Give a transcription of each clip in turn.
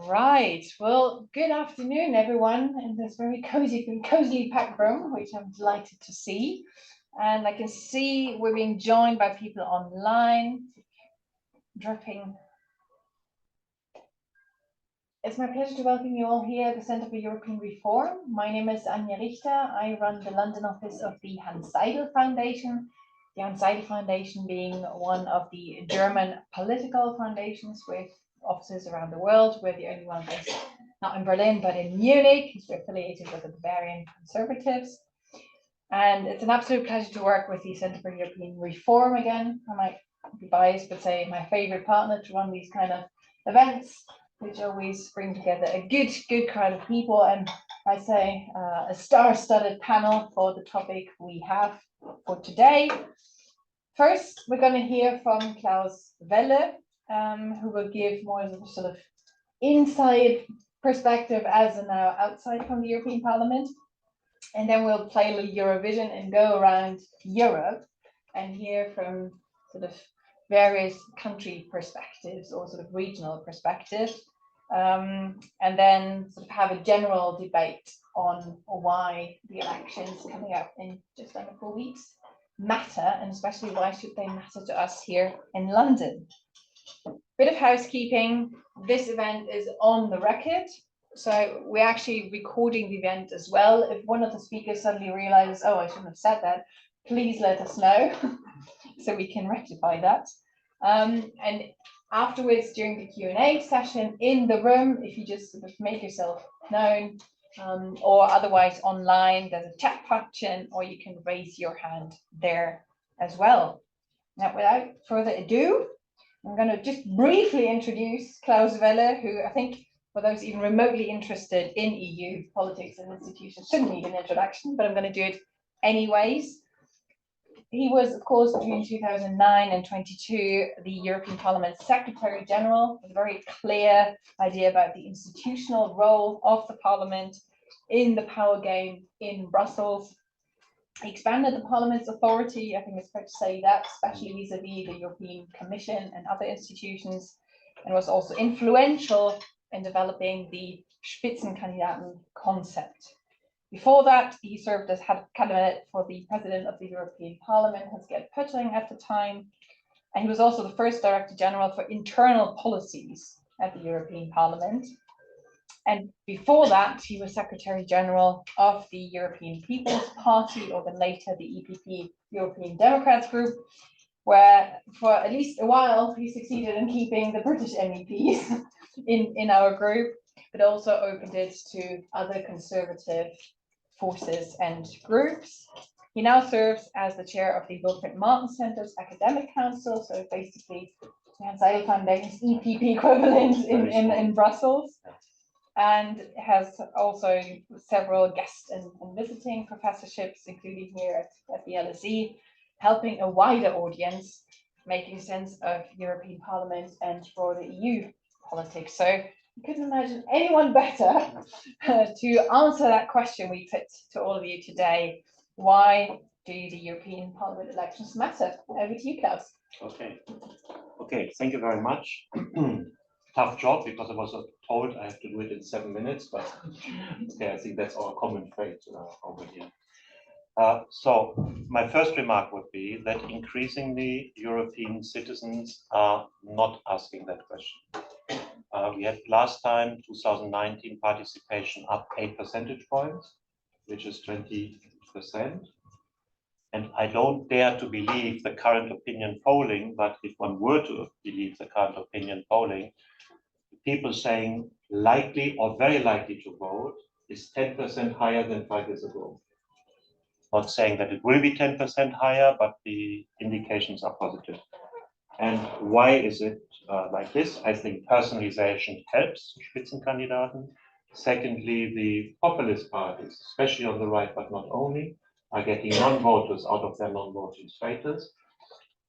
Right. Well, good afternoon, everyone, in this very cozily packed room, which I'm delighted to see. And I can see we're being joined by people online, dripping. It's my pleasure to welcome you all here at the Center for European Reform. My name is Anja Richter. I run the London office of the Seidel Foundation. The Seidel Foundation being one of the German political foundations with offices around the world. We're the only one based not in Berlin, but in Munich. We're affiliated with the Bavarian Conservatives. And it's an absolute pleasure to work with the Center for European Reform again. I might be biased, but say my favorite partner to run these kind of events, which always bring together a good crowd of people. And I say a star-studded panel for the topic we have for today. First, we're going to hear from Klaus Welle, who will give more of a sort of inside perspective as a now outside from the European Parliament. And then we'll play a little Eurovision and go around Europe and hear from sort of various country perspectives or sort of regional perspectives. And then sort of have a general debate on why the elections coming up in just under 4 weeks matter, and especially why should they matter to us here in London. Bit of housekeeping. This event is on the record, so we're actually recording the event as well. If one of the speakers suddenly realizes, oh, I shouldn't have said that, please let us know so we can rectify that. And afterwards, during the Q&A session in the room, if you just sort of make yourself known, or otherwise online, there's a chat function, or you can raise your hand there as well. Now, without further ado, I'm going to just briefly introduce Klaus Welle, who I think for those even remotely interested in EU politics and institutions shouldn't need an introduction, but I'm going to do it anyways. He was, of course, between 2009 and 22, the European Parliament Secretary General, with a very clear idea about the institutional role of the Parliament in the power game in Brussels. He expanded the Parliament's authority, I think it's fair to say that, especially vis-a-vis the European Commission and other institutions, and was also influential in developing the Spitzenkandidaten concept. Before that, he served as head cabinet for the president of the European Parliament, Hans-Gert Pöttering at the time, and he was also the first Director General for internal policies at the European Parliament. And before that, he was Secretary General of the European People's Party, or then later the EPP, European Democrats Group, where for at least a while he succeeded in keeping the British MEPs in our group, but also opened it to other conservative forces and groups. He now serves as the chair of the Wilfried Martens Center's Academic Council, so basically the Seidel Foundation's EPP equivalent in Brussels, and has also several guest and visiting professorships, including here at the LSE, helping a wider audience making sense of European Parliament and broader EU politics. So I couldn't imagine anyone better to answer that question we put to all of you today. Why do the European Parliament elections matter? Over to you, Klaus. Okay, thank you very much. Tough job, because I was told I have to do it in 7 minutes, but okay, I think that's our common trait over here. So my first remark would be that increasingly European citizens are not asking that question. We had last time, 2019, participation up 8 percentage points, which is 20%. And I don't dare to believe the current opinion polling, but if one were to believe the current opinion polling, people saying likely or very likely to vote is 10% higher than 5 years ago. Not saying that it will be 10% higher, but the indications are positive. And why is it like this? I think personalization helps Spitzenkandidaten. Secondly, the populist parties, especially on the right, but not only, are getting non-voters out of their non-voting status.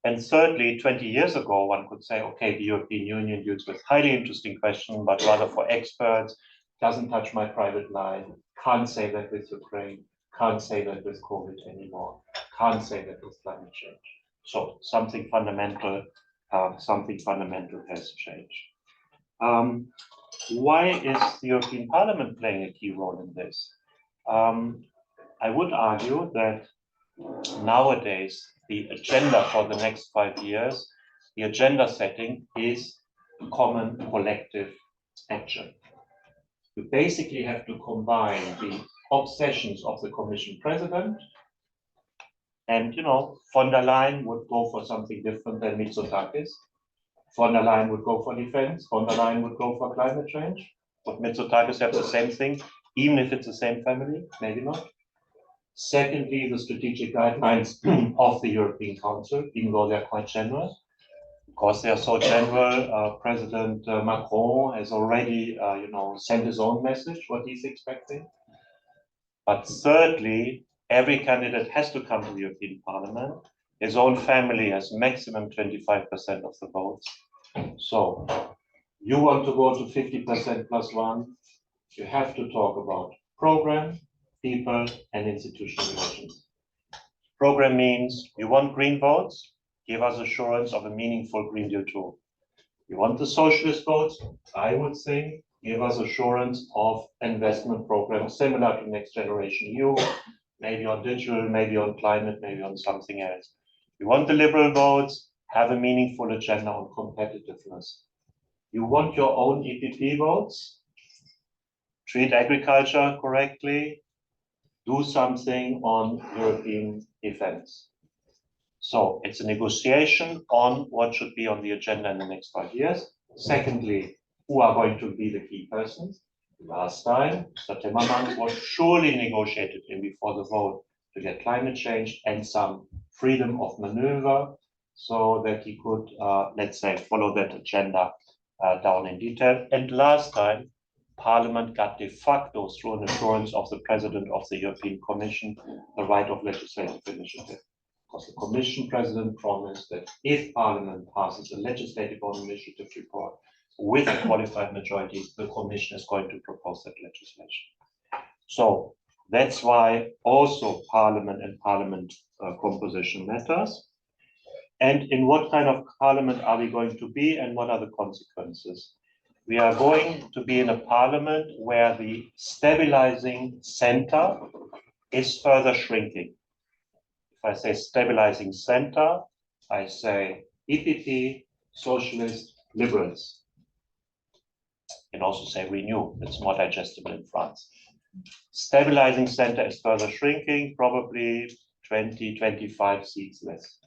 And thirdly, 20 years ago, one could say, okay, the European Union deals with highly interesting questions, but rather for experts, doesn't touch my private life, can't say that with Ukraine, can't say that with COVID anymore, can't say that with climate change. So something fundamental has changed. why is the European Parliament playing a key role in this? I would argue that nowadays the agenda for the next 5 years, the agenda setting is common collective action. You basically have to combine the obsessions of the Commission President, and von der Leyen would go for something different than Mitsotakis. Von der Leyen would go for defense, von der Leyen would go for climate change. Would Mitsotakis have the same thing, even if it's the same family? Maybe not. Secondly, the strategic guidelines of the European Council, even though they're quite general. Because they are so general, President Macron has already, sent his own message, what he's expecting. But thirdly, every candidate has to come to the European Parliament. His own family has maximum 25% of the votes. So you want to go to 50% plus one, you have to talk about program, people, and institutional relations. Program means you want green votes, give us assurance of a meaningful Green Deal too. You want the socialist votes, I would say, give us assurance of investment programs similar to Next Generation EU, maybe on digital, maybe on climate, maybe on something else. You want the liberal votes, have a meaningful agenda on competitiveness. You want your own EPP votes, treat agriculture correctly, do something on European defense. So it's a negotiation on what should be on the agenda in the next 5 years. Secondly, who are going to be the key persons? Last time, Mr. Timmermans was surely negotiated in before the vote to get climate change and some freedom of maneuver so that he could, let's say, follow that agenda down in detail. And last time, Parliament got de facto, through an assurance of the President of the European Commission, the right of legislative initiative. Because the Commission President promised that if Parliament passes a legislative own initiative report with a qualified majority, the Commission is going to propose that legislation. So that's why also Parliament and Parliament composition matters. And in what kind of Parliament are we going to be, and what are the consequences? We are going to be in a Parliament where the stabilizing center is further shrinking. If I say stabilizing center, I say EPP, Socialists, Liberals. You can also say Renew, it's more digestible in France. Stabilizing center is further shrinking, probably 20, 25 seats less.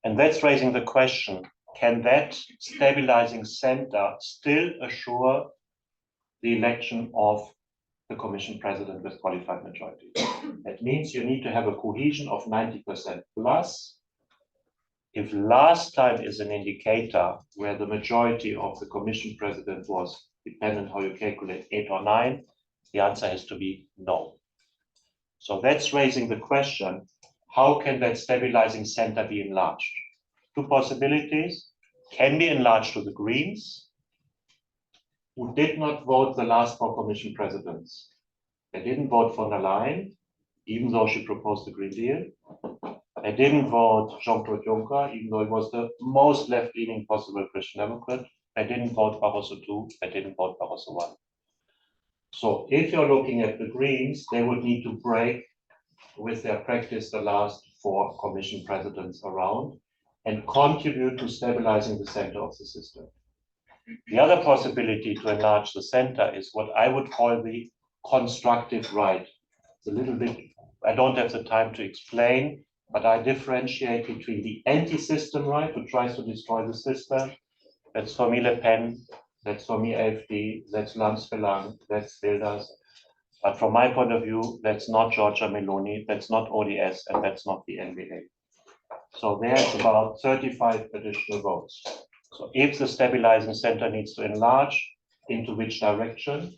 And that's raising the question, can that stabilizing center still assure the election of the Commission President with qualified majority? That means you need to have a cohesion of 90% plus. If last time is an indicator where the majority of the Commission President was, dependent how you calculate, 8 or 9, the answer has to be no. So that's raising the question, how can that stabilizing center be enlarged? Two possibilities: can be enlarged to the Greens, who did not vote the last 4 Commission presidents. They didn't vote von der Leyen, even though she proposed the Green Deal. They didn't vote Jean-Claude Juncker, even though he was the most left-leaning possible Christian Democrat. They didn't vote Barroso II, they didn't vote Barroso I. So if you're looking at the Greens, they would need to break with their practice the last 4 Commission presidents around and contribute to stabilizing the center of the system. The other possibility to enlarge the center is what I would call the constructive right. It's a little bit, I don't have the time to explain, but I differentiate between the anti-system right, who tries to destroy the system. That's for me Le Pen, that's for me AfD, that's Lams Belang, that's Wilders. But from my point of view, that's not Giorgia Meloni, that's not ODS, and that's not the NBA. So there's about 35 additional votes. So if the stabilizing center needs to enlarge, into which direction?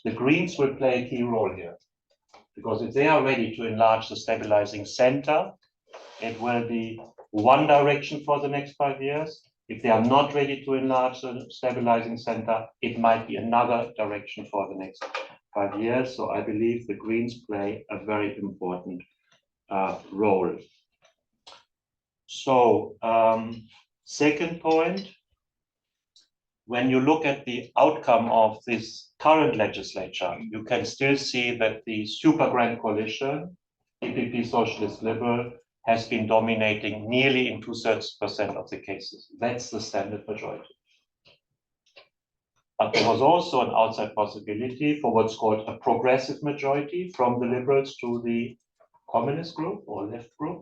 The Greens will play a key role here. Because if they are ready to enlarge the stabilizing center, it will be one direction for the next 5 years. If they are not ready to enlarge the stabilizing center, it might be another direction for the next 5 years. So I believe the Greens play a very important role. So second point, when you look at the outcome of this current legislature, you can still see that the super grand coalition, EPP Socialist Liberal, has been dominating nearly in 2/3% of the cases. That's the standard majority. But there was also an outside possibility for what's called a progressive majority from the Liberals to the Communist group or left group.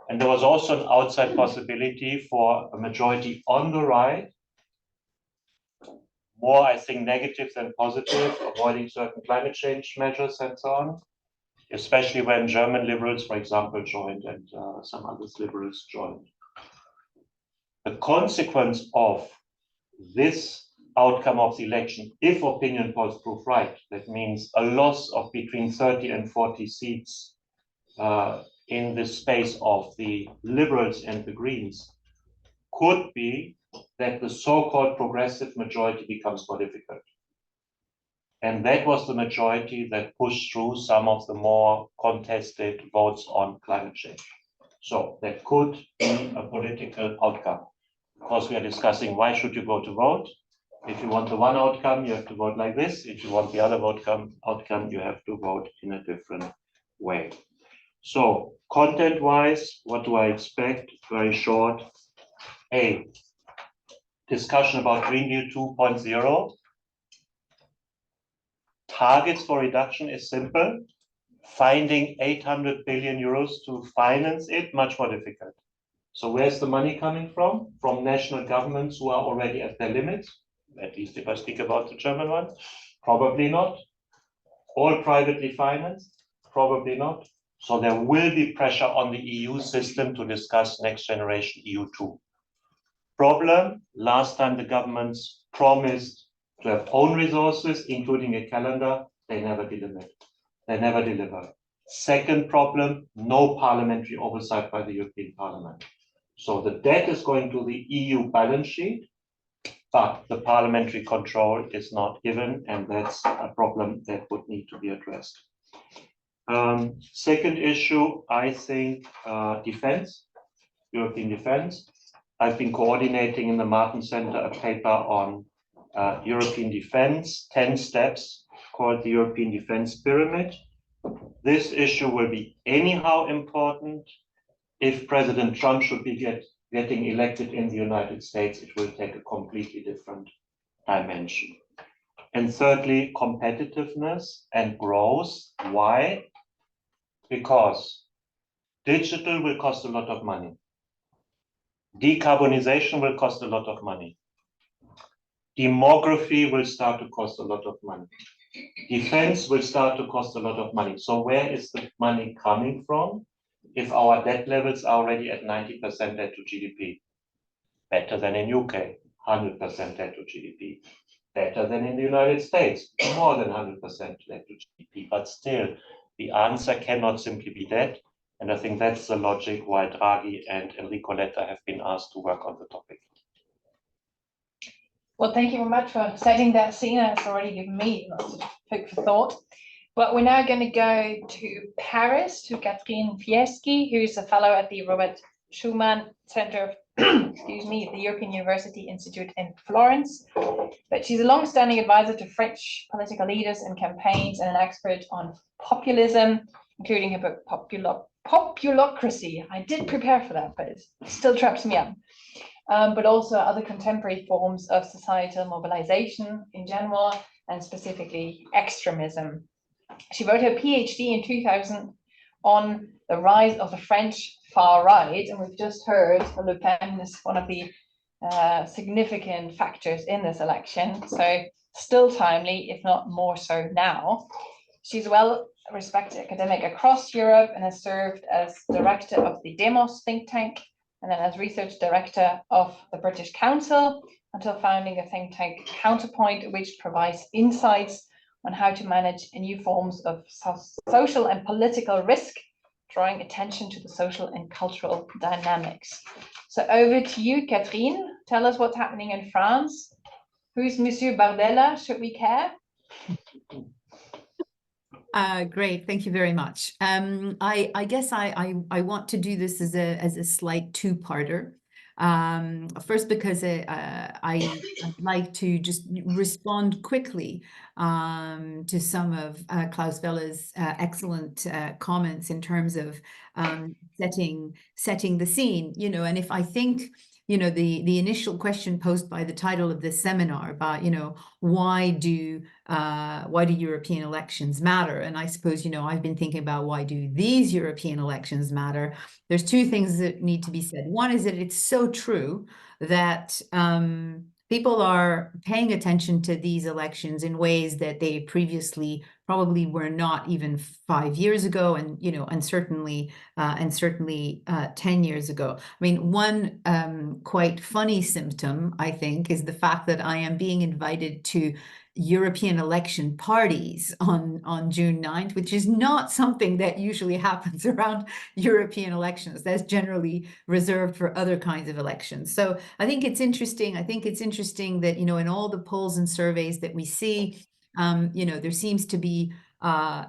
And there was also an outside possibility for a majority on the right, more, I think, negative than positive, avoiding certain climate change measures and so on, especially when German liberals, for example, joined and some other liberals joined. The consequence of this outcome of the election, if opinion polls prove right, that means a loss of between 30 and 40 seats in the space of the Liberals and the Greens, could be that the so-called progressive majority becomes more difficult. And that was the majority that pushed through some of the more contested votes on climate change. So that could be a political outcome. Of course, we are discussing why should you go to vote. If you want the one outcome, you have to vote like this. If you want the other outcome, you have to vote in a different way. So content-wise, what do I expect? Very short. A discussion about Green Deal 2.0. Targets for reduction is simple. Finding 800 billion euros to finance it, much more difficult. So where's the money coming from? From national governments who are already at their limits, at least if I speak about the German one. Probably not. All privately financed? Probably not. So there will be pressure on the EU system to discuss next generation EU2. Problem, last time the governments promised to have own resources, including a calendar, they never delivered. They never deliver. Second problem, no parliamentary oversight by the European Parliament. So the debt is going to the EU balance sheet, but the parliamentary control is not given, and that's a problem that would need to be addressed. Second issue, I think, defense, European defense. I've been coordinating in the Martens Center a paper on European defense, 10 steps, called the European Defense Pyramid. This issue will be anyhow important. If President Trump should be getting elected in the United States, it will take a completely different dimension. And thirdly, competitiveness and growth. Why? Because digital will cost a lot of money. Decarbonization will cost a lot of money. Demography will start to cost a lot of money. Defense will start to cost a lot of money. So where is the money coming from if our debt levels are already at 90% debt to GDP? Better than in UK, 100% debt to GDP. Better than in the United States, more than 100% debt to GDP. But still, the answer cannot simply be debt. And I think that's the logic why Draghi and Enrico Letta have been asked to work on the topic. Well, thank you very much for setting that scene. It's already given me lots of food for thought. But we're now going to go to Paris, to Catherine Fieschi, who's a fellow at the Robert Schuman Center of, excuse me, the European University Institute in Florence. But she's a long-standing advisor to French political leaders and campaigns and an expert on populism, including her book Populocracy. I did prepare for that, but it still traps me up. But also other contemporary forms of societal mobilization in general, and specifically extremism. She wrote her PhD in 2000 on the rise of the French far right, and we've just heard Le Pen is one of the significant factors in this election, so still timely, if not more so now. She's a well-respected academic across Europe and has served as director of the Demos think tank, and then as research director of the British Council, until founding a think tank Counterpoint, which provides insights on how to manage new forms of social and political risk, drawing attention to the social and cultural dynamics. So over to you, Catherine. Tell us what's happening in France. Who's Monsieur Bardella? Should we care? Great, thank you very much. I guess I want to do this as a slight two-parter. First, because I'd like to just respond quickly to some of Klaus Welle's excellent comments in terms of setting the scene, and if I think, the initial question posed by the title of this seminar about, why do European elections matter? And I suppose, I've been thinking about why do these European elections matter? There's two things that need to be said. One is that it's so true that people are paying attention to these elections in ways that they previously probably were not even 5 years ago, and and certainly 10 years ago. I mean, one quite funny symptom, I think, is the fact that I am being invited to European election parties on June 9th, which is not something that usually happens around European elections. That's generally reserved for other kinds of elections. So I think it's interesting. I think it's interesting that, in all the polls and surveys that we see, there seems to be,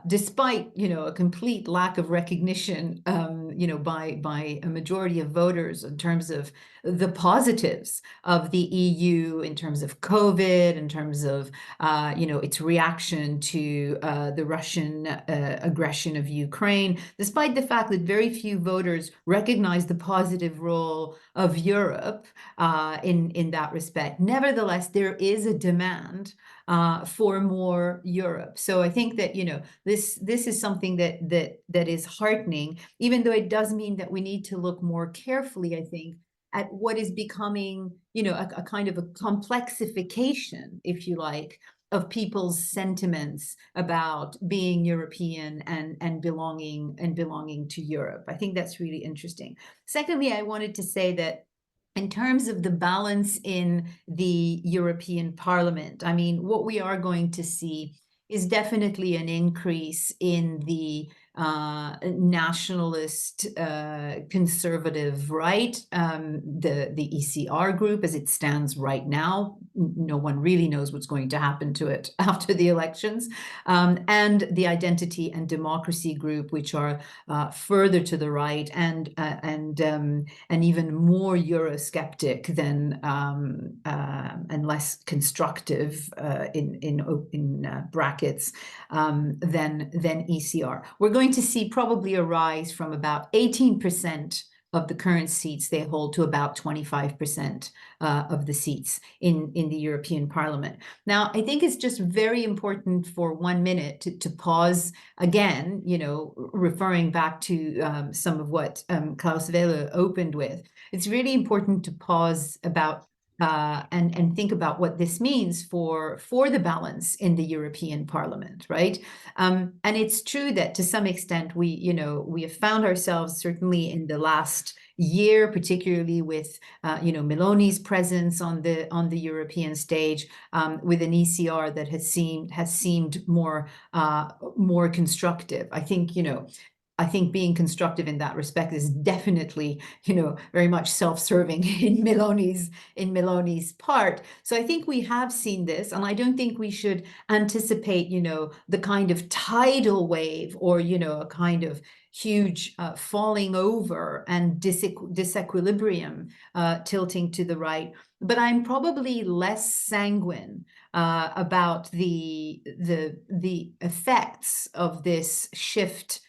despite, a complete lack of recognition, by a majority of voters in terms of the positives of the EU, in terms of COVID, in terms of, its reaction to the Russian aggression of Ukraine, despite the fact that very few voters recognize the positive role of Europe in that respect. Nevertheless, there is a demand for more Europe. So I think that, this is something that is heartening, even though it does mean that we need to look more carefully, I think, at what is becoming, a kind of a complexification, if you like, of people's sentiments about being European and belonging to Europe. I think that's really interesting. Secondly, I wanted to say that in terms of the balance in the European Parliament, I mean, what we are going to see is definitely an increase in the nationalist conservative right, the ECR group as it stands right now. No one really knows what's going to happen to it after the elections, and the identity and democracy group, which are further to the right and even more Eurosceptic than and less constructive in brackets than ECR. We're going to see probably a rise from about 18% of the current seats they hold to about 25% of the seats in the European Parliament. Now, I think it's just very important for 1 minute to pause again, referring back to some of what Klaus Welle opened with. It's really important to pause about and think about what this means for the balance in the European Parliament, right? And it's true that to some extent we have found ourselves, certainly in the last year, particularly with Meloni's presence on the European stage, with an ECR that has seemed more constructive. I think being constructive in that respect is definitely, very much self-serving in Meloni's part. So I think we have seen this, and I don't think we should anticipate, the kind of tidal wave or, a kind of huge falling over and disequilibrium tilting to the right. But I'm probably less sanguine about the effects of this shift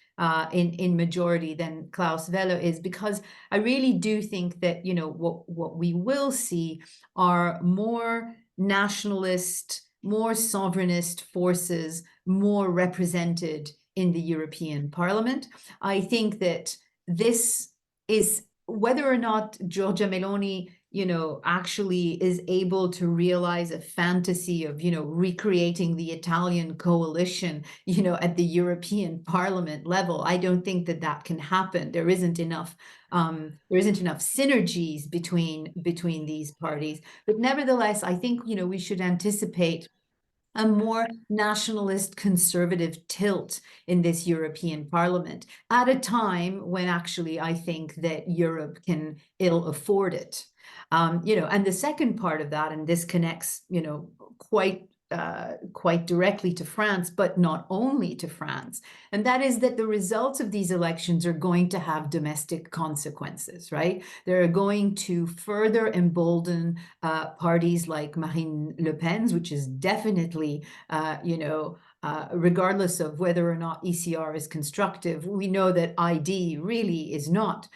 in majority than Klaus Welle is, because I really do think that, what we will see are more nationalist, more sovereignist forces, more represented in the European Parliament. I think that this is, whether or not Giorgia Meloni actually is able to realize a fantasy of, recreating the Italian coalition, at the European Parliament level. I don't think that can happen. There isn't enough synergies between these parties. But nevertheless, I think, we should anticipate a more nationalist conservative tilt in this European Parliament at a time when actually I think that Europe can ill afford it. And the second part of that, and this connects, quite quite directly to France, but not only to France. And that is that the results of these elections are going to have domestic consequences, right? They're going to further embolden parties like Marine Le Pen's, which is definitely, regardless of whether or not ECR is constructive, we know that ID really is not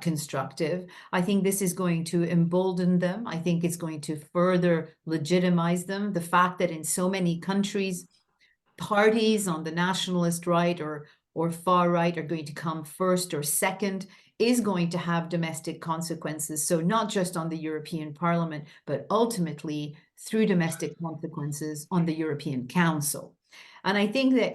constructive. I think this is going to embolden them. I think it's going to further legitimize them. The fact that in so many countries, parties on the nationalist right or far right are going to come first or second is going to have domestic consequences. So not just on the European Parliament, but ultimately through domestic consequences on the European Council. And I think that,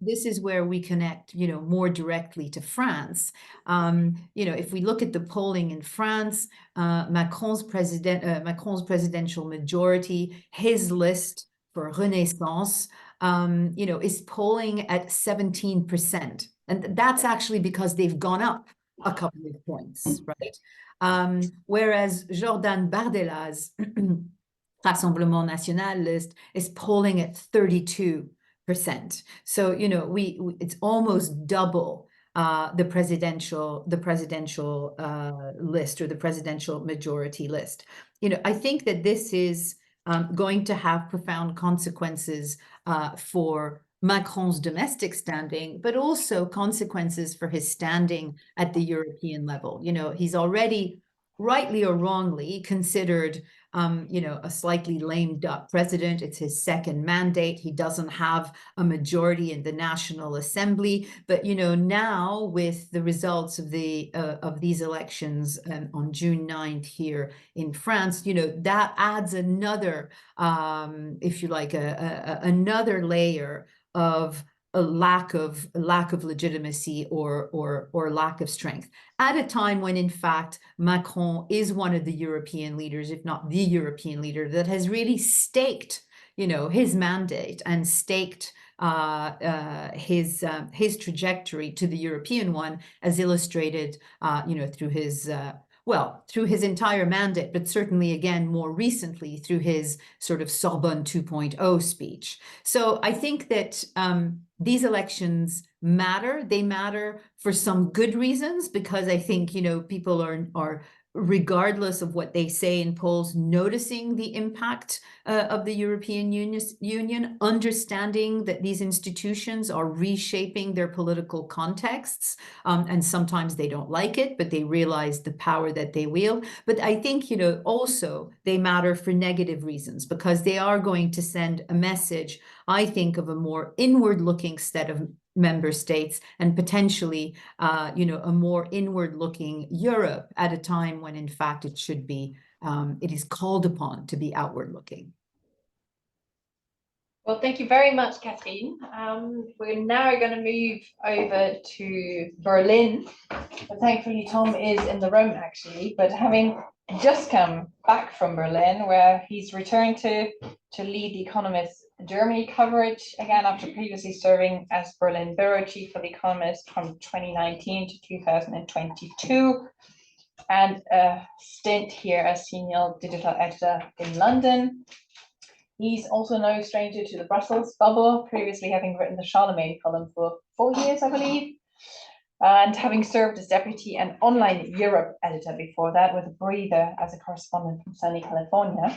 this is where we connect, more directly to France. If we look at the polling in France, Macron's presidential majority, his list for Renaissance, is polling at 17%. And that's actually because they've gone up a couple of points, right? Whereas Jordan Bardella's Rassemblement National list is polling at 32%. So, it's almost double the presidential list or the presidential majority list. I think that this is going to have profound consequences for Macron's domestic standing, but also consequences for his standing at the European level. He's already, rightly or wrongly, considered a slightly lame duck president. It's his second mandate. He doesn't have a majority in the National Assembly. But now with the results of these elections on June 9th here in France, that adds another, if you like, another layer of a lack of legitimacy or lack of strength at a time when, in fact, Macron is one of the European leaders, if not the European leader, that has really staked, his mandate and staked his trajectory to the European one, as illustrated, through his entire mandate, but certainly, again, more recently through his sort of Sorbonne 2.0 speech. So I think that these elections matter. They matter for some good reasons, because I think, people are regardless of what they say in polls, noticing the impact of the European Union, understanding that these institutions are reshaping their political contexts, and sometimes they don't like it, but they realize the power that they wield. But I think, also they matter for negative reasons, because they are going to send a message, I think, of a more inward-looking set of member states, and potentially, a more inward-looking Europe at a time when, in fact, it should be, it is called upon to be outward-looking. Well, thank you very much, Catherine. We're now going to move over to Berlin. But thankfully, Tom is in the room, actually, but having just come back from Berlin, where he's returned to lead the Economist Germany coverage, again, after previously serving as Berlin bureau chief for the Economist from 2019 to 2022, and a stint here as senior digital editor in London. He's also no stranger to the Brussels bubble, previously having written the Charlemagne column for 4 years, I believe, and having served as deputy and online Europe editor before that, with a breather as a correspondent from sunny California.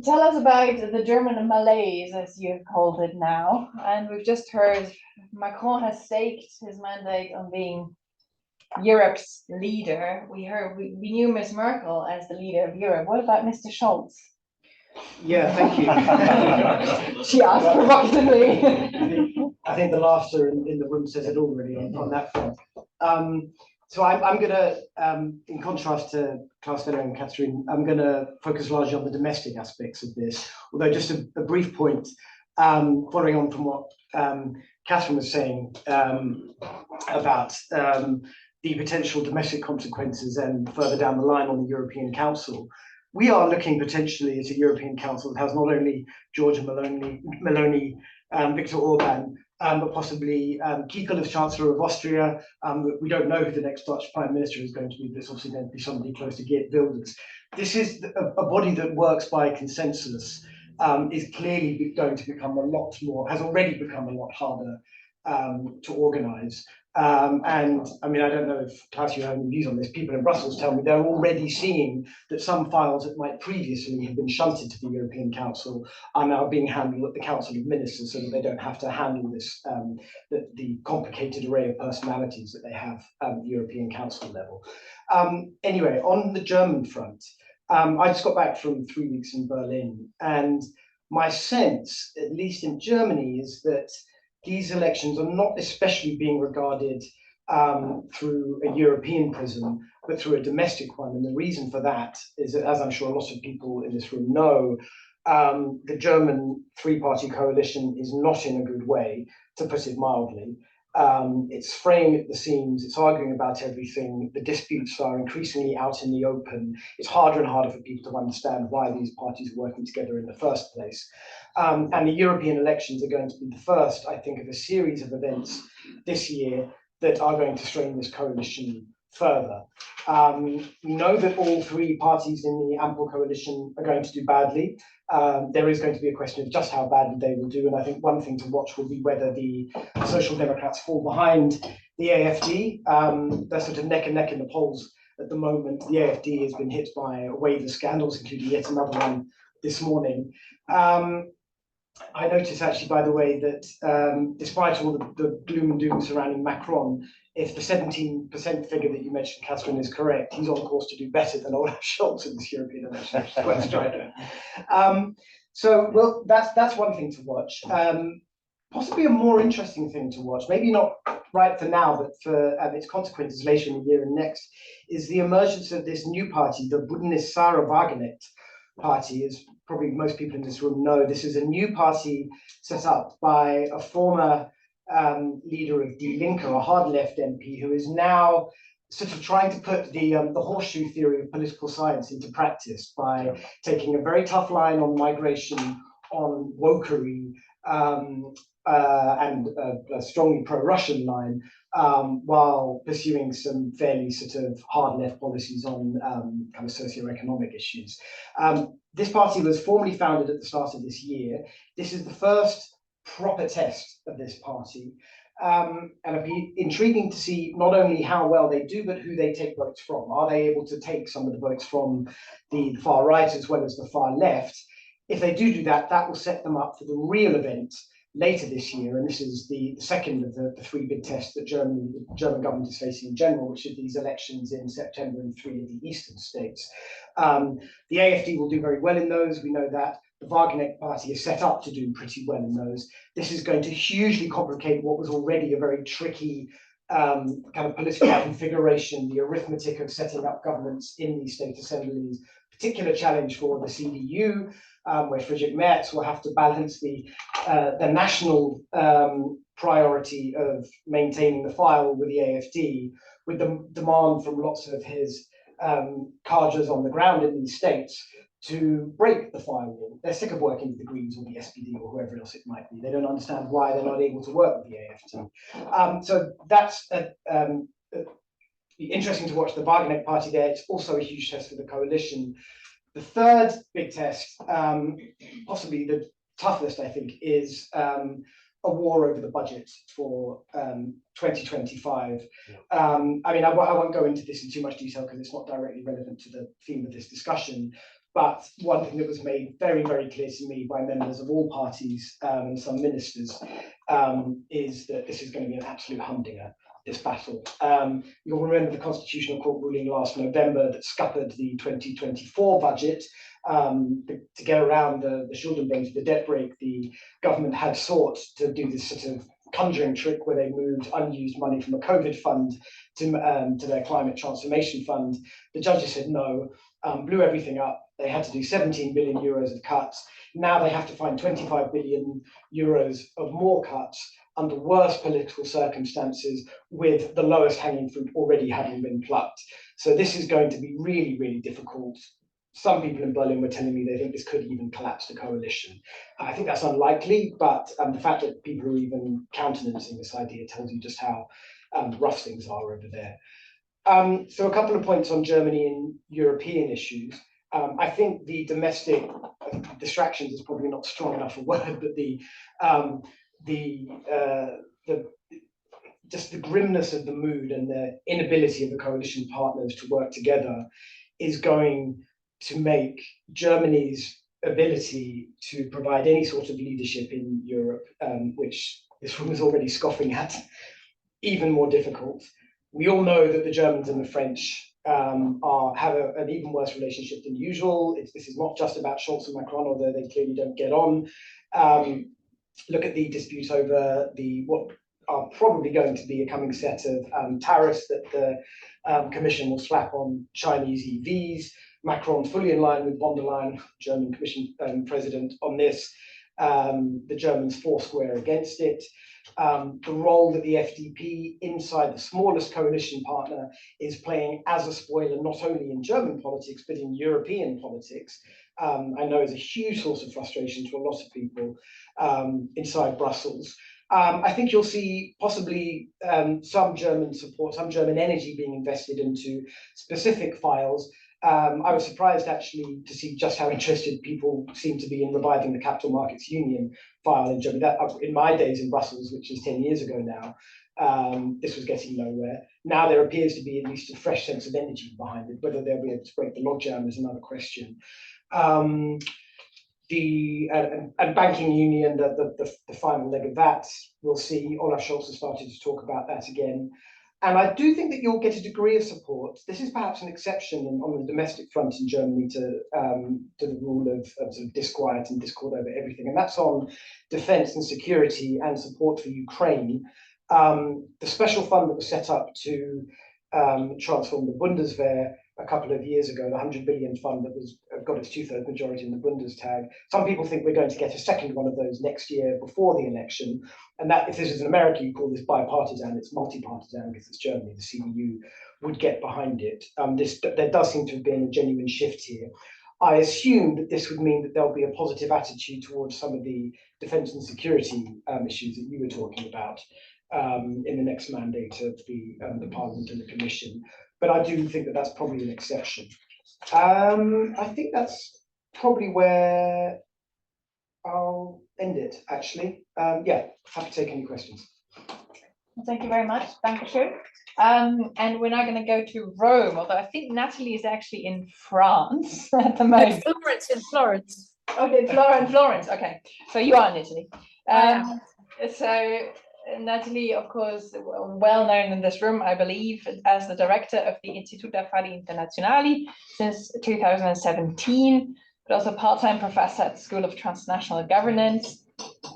Tell us about the German malaise, as you've called it now. And we've just heard Macron has staked his mandate on being Europe's leader. We knew Ms. Merkel as the leader of Europe. What about Mr. Scholz? Yeah, thank you. She asked provocatively. I think the laughter in the room says it all, really, on that front. So I'm going to, in contrast to Klaus, Welle and Catherine, I'm going to focus largely on the domestic aspects of this. Although just a brief point, following on from what Catherine was saying about the potential domestic consequences and further down the line on the European Council. We are looking potentially at a European Council that has not only Giorgia Meloni, Viktor Orban, but possibly Kikel as Chancellor of Austria. We don't know who the next Dutch Prime Minister is going to be, but it's obviously going to be somebody close to Geert Wilders. This is a body that works by consensus, is clearly going to become a lot more, has already become a lot harder to organise. And I mean, I don't know if Klaus, you have any views on this. People in Brussels tell me they're already seeing that some files that might previously have been shunted to the European Council are now being handled at the Council of Ministers, so that they don't have to handle this, the complicated array of personalities that they have at the European Council level. Anyway, on the German front, I just got back from 3 weeks in Berlin, and my sense, at least in Germany, is that these elections are not especially being regarded through a European prism, but through a domestic one. And the reason for that is that, as I'm sure a lot of people in this room know, the German three-party coalition is not in a good way, to put it mildly. It's fraying at the seams, it's arguing about everything, the disputes are increasingly out in the open. It's harder and harder for people to understand why these parties are working together in the first place. And the European elections are going to be the first, I think, of a series of events this year that are going to strain this coalition further. We know that all three parties in the ample coalition are going to do badly. There is going to be a question of just how badly they will do, and I think one thing to watch will be whether the Social Democrats fall behind the AfD. They're sort of neck and neck in the polls at the moment. The AfD has been hit by a wave of scandals, including yet another one this morning. I noticed actually, by the way, that despite all the gloom and doom surrounding Macron, if the 17% figure that you mentioned, Catherine, is correct, he's on course to do better than Olaf Scholz in this European election. So, well, that's one thing to watch. Possibly a more interesting thing to watch, maybe not right for now, but for its consequences later in the year and next, is the emergence of this new party, the Bündnis-Sarah Wagenknecht party. As probably most people in this room know, this is a new party set up by a former leader of Die Linke, a hard left MP, who is now sort of trying to put the horseshoe theory of political science into practice by taking a very tough line on migration, on wokery, and a strongly pro-Russian line, while pursuing some fairly sort of hard left policies on kind of socioeconomic issues. This party was formally founded at the start of this year. This is the first proper test of this party. And it'd be intriguing to see not only how well they do, but who they take votes from. Are they able to take some of the votes from the far right as well as the far left? If they do that, that will set them up for the real event later this year. And this is the second of the three big tests that the German government is facing in general, which are these elections in September in 3 of the eastern states. The AfD will do very well in those, we know that. The Wagenknecht party is set up to do pretty well in those. This is going to hugely complicate what was already a very tricky kind of political configuration, the arithmetic of setting up governments in these state assemblies. Particular challenge for the CDU, where Friedrich Merz will have to balance the national priority of maintaining the file with the AfD, with the demand from lots of his cadres on the ground in these states to break the firewall. They're sick of working with the Greens or the SPD or whoever else it might be. They don't understand why they're not able to work with the AfD. So that's interesting to watch the Wagenknecht party there. It's also a huge test for the coalition. The third big test, possibly the toughest, I think, is a war over the budget for 2025. I mean, I won't go into this in too much detail because it's not directly relevant to the theme of this discussion. But one thing that was made very, very clear to me by members of all parties and some ministers is that this is going to be an absolute humdinger, this battle. You'll remember the Constitutional Court ruling last November that scuppered the 2024 budget. To get around the Schuldenbremse, the debt break, the government had sought to do this sort of conjuring trick where they moved unused money from a COVID fund to their climate transformation fund. The judges said no, blew everything up. They had to do 17 billion euros of cuts. Now they have to find 25 billion euros of more cuts under worse political circumstances, with the lowest hanging fruit already having been plucked. So this is going to be really, really difficult some people in Berlin were telling me they think this could even collapse the coalition. I think that's unlikely, but the fact that people are even countenancing this idea tells you just how rough things are over there. So a couple of points on Germany and European issues. I think the domestic distractions is probably not strong enough a word, but just the grimness of the mood and the inability of the coalition partners to work together is going to make Germany's ability to provide any sort of leadership in Europe, which this room is already scoffing at, even more difficult. We all know that the Germans and the French have an even worse relationship than usual. This is not just about Scholz and Macron, although they clearly don't get on. Look at the dispute over what are probably going to be a coming set of tariffs that the Commission will slap on Chinese EVs. Macron fully in line with von der Leyen, German Commission President, on this. The Germans foursquare against it. The role that the FDP inside the smallest coalition partner is playing as a spoiler, not only in German politics, but in European politics, I know is a huge source of frustration to a lot of people inside Brussels. I think you'll see possibly some German support, some German energy being invested into specific files. I was surprised actually to see just how interested people seem to be in reviving the Capital Markets Union file in Germany. That, in my days in Brussels, which is 10 years ago now, this was getting nowhere. Now there appears to be at least a fresh sense of energy behind it. Whether they'll be able to break the logjam is another question. The banking union, the final leg of that, we'll see. Olaf Scholz has started to talk about that again. And I do think that you'll get a degree of support. This is perhaps an exception on the domestic front in Germany to the rule of sort of disquiet and discord over everything. And that's on defense and security and support for Ukraine. The special fund that was set up to transform the Bundeswehr a couple of years ago, the 100 billion fund that got its 2/3 majority in the Bundestag. Some people think we're going to get a second one of those next year before the election. And that, if this is in America, you call this bipartisan, it's multi-partisan because it's Germany, the CDU would get behind it. There does seem to have been a genuine shift here. I assume that this would mean that there'll be a positive attitude towards some of the defense and security issues that you were talking about in the next mandate of the Parliament and the Commission. But I do think that that's probably an exception. I think that's probably where I'll end it, actually. Yeah, happy to take any questions. Well, thank you very much. Dankeschön. And we're now going to go to Rome, although I think Nathalie is actually in France at the moment. Florence, in Florence. Okay, Florence. Okay, so you are in Italy. So Nathalie, of course, well known in this room, I believe, as the director of the Istituto Affari Internazionali since 2017, but also part-time professor at the School of Transnational Governance,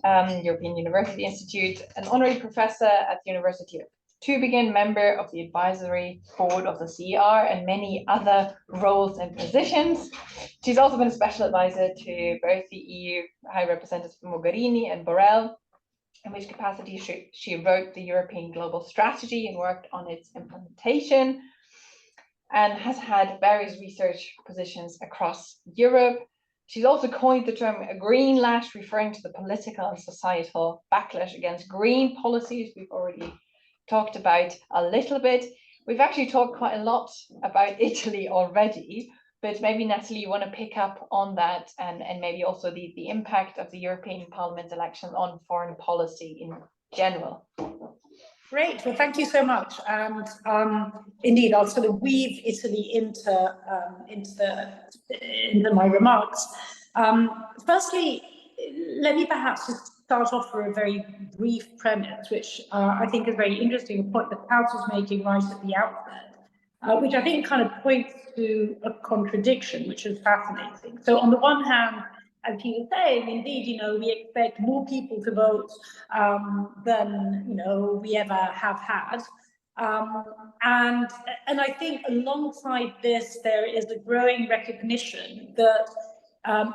European University Institute, an honorary professor at the University of Tübingen, member of the advisory board of the CER, and many other roles and positions. She's also been a special advisor to both the EU High Representative Mogherini and Borrell, in which capacity she wrote the European Global Strategy and worked on its implementation, and has had various research positions across Europe. She's also coined the term greenlash, referring to the political and societal backlash against green policies we've already talked about a little bit. We've actually talked quite a lot about Italy already, but maybe Nathalie, you want to pick up on that and maybe also the impact of the European Parliament elections on foreign policy in general. Great, well, thank you so much. And indeed, I'll sort of weave Italy into my remarks. Firstly, let me perhaps just start off with a very brief premise, which I think is very interesting, a point that Klaus was making right at the outset, which I think kind of points to a contradiction, which is fascinating. So on the one hand, as he was saying, indeed, we expect more people to vote than, we ever have had. And I think alongside this, there is a growing recognition that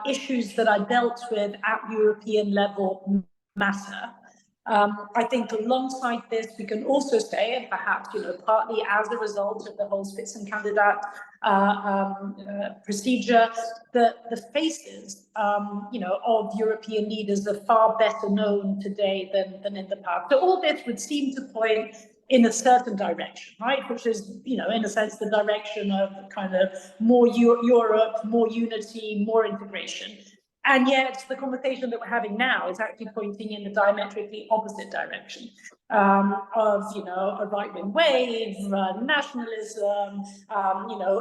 issues that are dealt with at European level matter. I think alongside this, we can also say, and perhaps, partly as a result of the whole Spitzenkandidat procedure, that the faces, of European leaders are far better known today than in the past. So all this would seem to point in a certain direction, right? Which is, in a sense, the direction of kind of more Europe, more unity, more integration. And yet the conversation that we're having now is actually pointing in the diametrically opposite direction of, a right-wing wave, nationalism,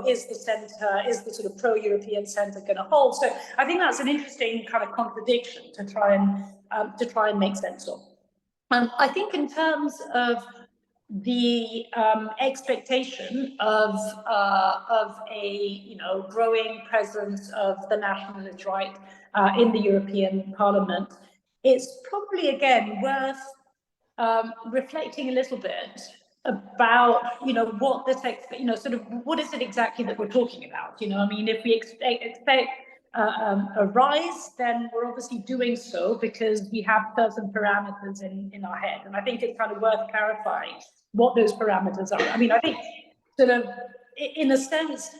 is the center, is the sort of pro-European center going to hold? So I think that's an interesting kind of contradiction to try and make sense of. I think in terms of the expectation of a growing presence of the nationalist right in the European Parliament, it's probably again worth reflecting a little bit about what this sort of what is it exactly that we're talking about. I mean, if we expect a rise, then we're obviously doing so because we have certain parameters in our head, and I think it's kind of worth clarifying what those parameters are. I mean, I think sort of in a sense,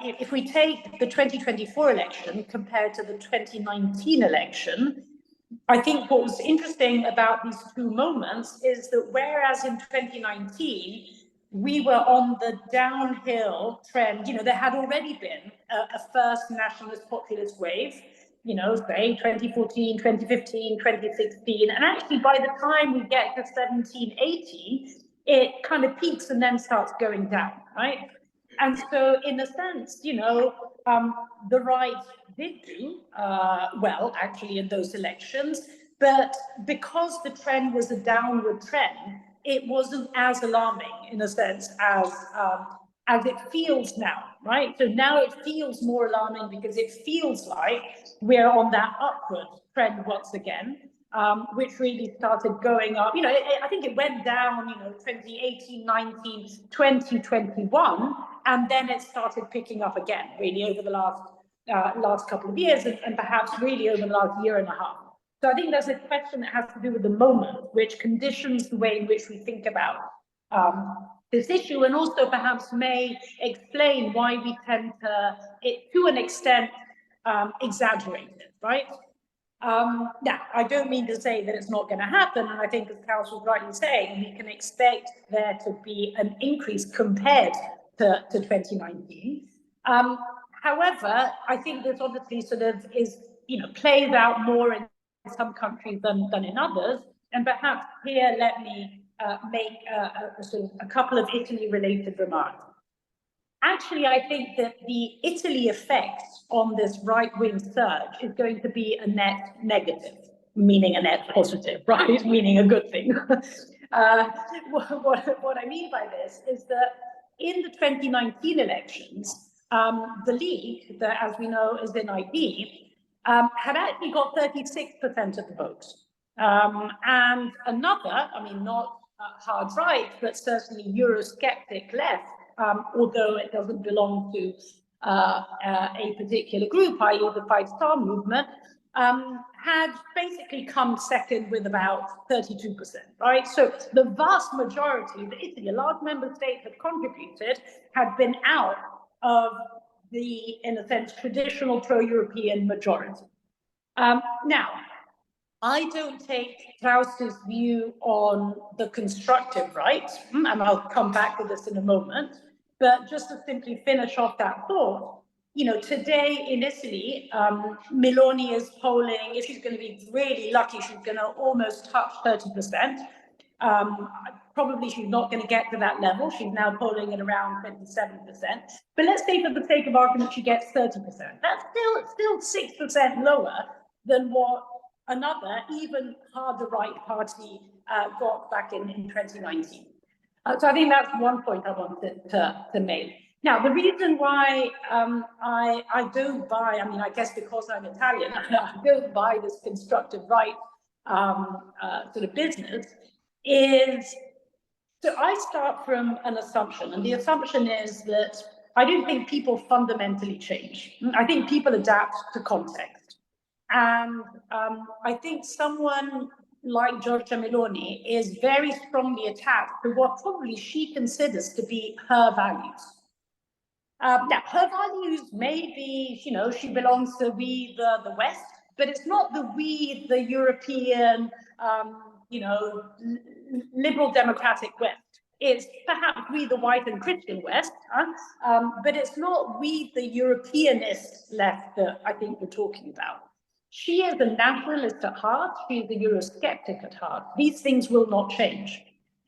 if we take the 2024 election compared to the 2019 election, I think what was interesting about these two moments is that whereas in 2019, we were on the downhill trend, there had already been a first nationalist populist wave, say 2014, 2015, 2016. And actually by the time we get to 17, 18, it kind of peaks and then starts going down, right? And so in a sense, the right did do well, actually, in those elections. But because the trend was a downward trend, it wasn't as alarming in a sense as it feels now, right? So now it feels more alarming because it feels like we're on that upward trend once again, which really started going up. I think it went down, 2018, 19, 2021, and then it started picking up again, really over the last couple of years, and perhaps really over the last year and a half. So I think there's a question that has to do with the moment, which conditions the way in which we think about this issue, and also perhaps may explain why we tend to an extent, exaggerate it, right? Now, I don't mean to say that it's not going to happen, and I think, as Klaus was rightly saying, we can expect there to be an increase compared to 2019. However, I think this obviously sort of is, plays out more in some countries than in others. And perhaps here, let me make a couple of Italy-related remarks. Actually, I think that the Italy effect on this right-wing surge is going to be a net negative, meaning a net positive, right? Meaning a good thing. What I mean by this is that in the 2019 elections, the League, that as we know is in ID, had actually got 36% of the votes. And another, I mean, not hard right, but certainly Eurosceptic left, although it doesn't belong to a particular group, i.e. the Five Star Movement, had basically come second with about 32%, right? So the vast majority, the Italy, a large member state had contributed, had been out of the, in a sense, traditional pro-European majority. Now, I don't take Klaus's view on the constructive right, and I'll come back to this in a moment, but just to simply finish off that thought, today in Italy, Meloni is polling, if she's going to be really lucky, she's going to almost touch 30%. Probably she's not going to get to that level. She's now polling at around 27%. But let's say for the sake of argument, she gets 30%. That's still 6% lower than what another, even harder right party got back in 2019. So I think that's one point I wanted to make. Now, the reason why I don't buy, I mean, I guess because I'm Italian, I don't buy this constructive right sort of business is, so I start from an assumption, and the assumption is that I don't think people fundamentally change. I think people adapt to context. And I think someone like Giorgia Meloni, is very strongly attached to what probably she considers to be her values. Now, her values may be, you know, she belongs to we, the West, but it's not the we, the European, you know, liberal democratic West. It's perhaps we, the white and Christian West, but it's not we, the Europeanist left that I think we're talking about. She is a nationalist at heart. She is a Eurosceptic at heart. These things will not change.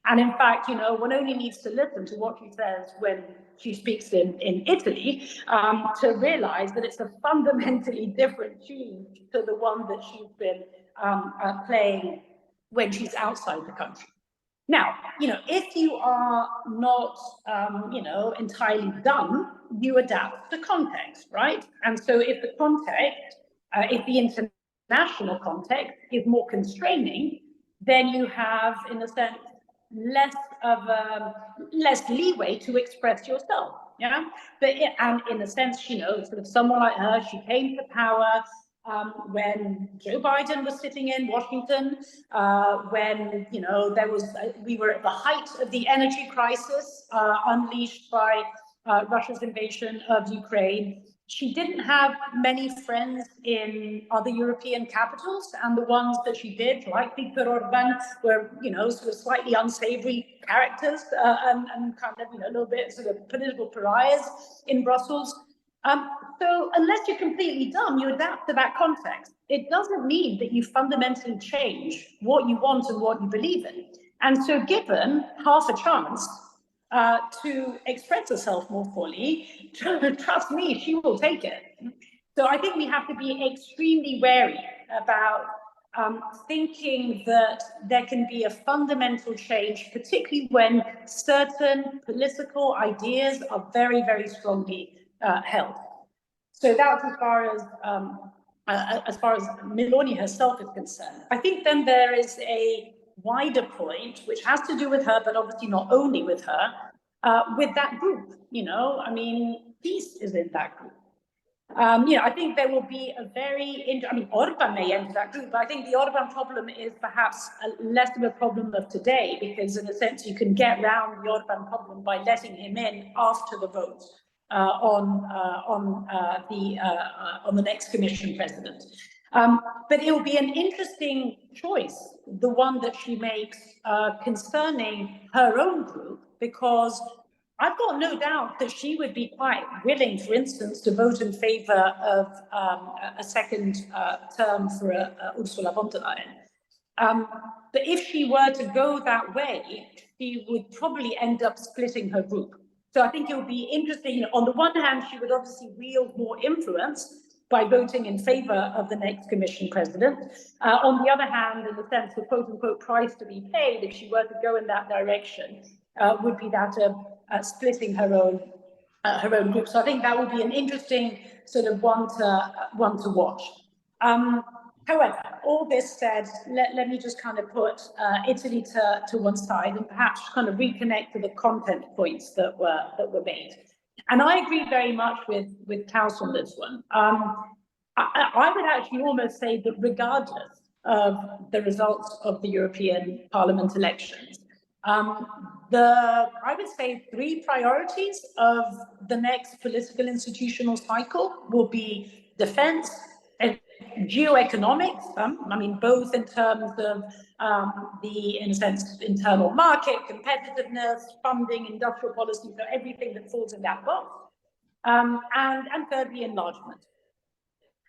And in fact, you know, one only needs to listen to what she says when she speaks in Italy to realize that it's a fundamentally different tune to the one that she's been playing when she's outside the country. Now, you know, if you are not, you know, entirely done, you adapt to context, right? And so if the context, if the international context is more constraining, then you have, in a sense, less leeway to express yourself, yeah. But and in a sense, you know, sort of someone like her, she came to power when Joe Biden was sitting in Washington, when, you know, there was we were at the height of the energy crisis unleashed by Russia's invasion of Ukraine. She didn't have many friends in other European capitals, and the ones that she did, like Viktor Orban, were, you know, sort of slightly unsavory characters and kind of, you know, a little bit sort of political pariahs in Brussels. So unless you're completely dumb, you adapt to that context. It doesn't mean that you fundamentally change what you want and what you believe in. And so given half a chance to express herself more fully, trust me, she will take it. So I think we have to be extremely wary about thinking that there can be a fundamental change, particularly when certain political ideas are very, very strongly held. So that's as far as Meloni herself is concerned. I think then there is a wider point, which has to do with her, but obviously not only with her, with that group. You know, I mean, peace is in that group. You know, I think there will be a very, I mean, Orban may enter that group, but I think the Orban problem is perhaps less of a problem of today, because in a sense you can get around the Orban problem by letting him in after the vote on the next Commission president. But it will be an interesting choice, the one that she makes concerning her own group, because I've got no doubt that she would be quite willing, for instance, to vote in favor of a second term for Ursula von der Leyen. But if she were to go that way, she would probably end up splitting her group. So I think it would be interesting. On the one hand, she would obviously wield more influence by voting in favor of the next Commission president. On the other hand, in the sense of quote unquote price to be paid, if she were to go in that direction, would be that of splitting her own group. So I think that would be an interesting sort of one to watch. However, all this said, let me just kind of put Italy to one side and perhaps kind of reconnect to the content points that were made. And I agree very much with Klaus on this one. I would actually almost say that regardless of the results of the European Parliament elections, I would say 3 priorities of the next political institutional cycle will be defense and geoeconomics. I mean, both in terms of in a sense, internal market, competitiveness, funding, industrial policy, so everything that falls in that box. And thirdly, enlargement.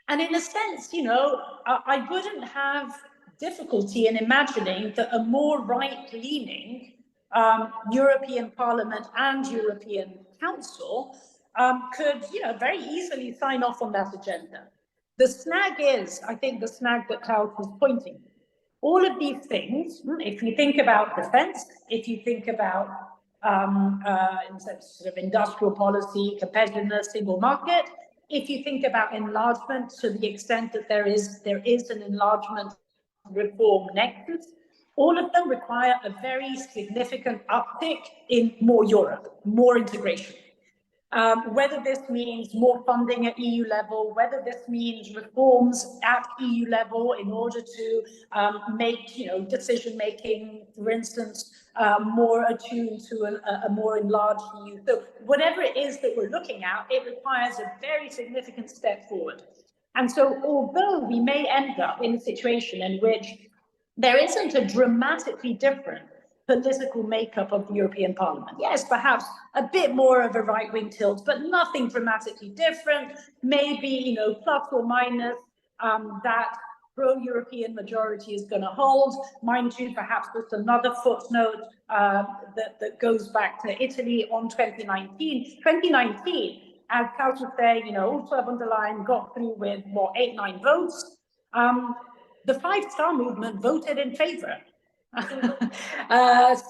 And in a sense, you know, I wouldn't have difficulty in imagining that a more right-leaning European Parliament and European Council could, you know, very easily sign off on that agenda. The snag is, I think, the snag that Klaus was pointing to. All of these things, if you think about defense, if you think about in sort of industrial policy, competitiveness, single market, if you think about enlargement to the extent that there is an enlargement reform nexus, all of them require a very significant uptick in more Europe, more integration. whether this means more funding at EU level, whether this means reforms at EU level in order to make, decision making, for instance, more attuned to a more enlarged EU. So whatever it is that we're looking at, it requires a very significant step forward. And so although we may end up in a situation in which there isn't a dramatically different political makeup of the European Parliament. Yes, perhaps a bit more of a right-wing tilt, but nothing dramatically different. Maybe, plus or minus that pro-European majority is going to hold. Mind you, perhaps just another footnote that goes back to Italy on 2019. 2019, as Klaus was saying, Ursula von der Leyen got through with, 8-9 votes. The Five-Star Movement voted in favor.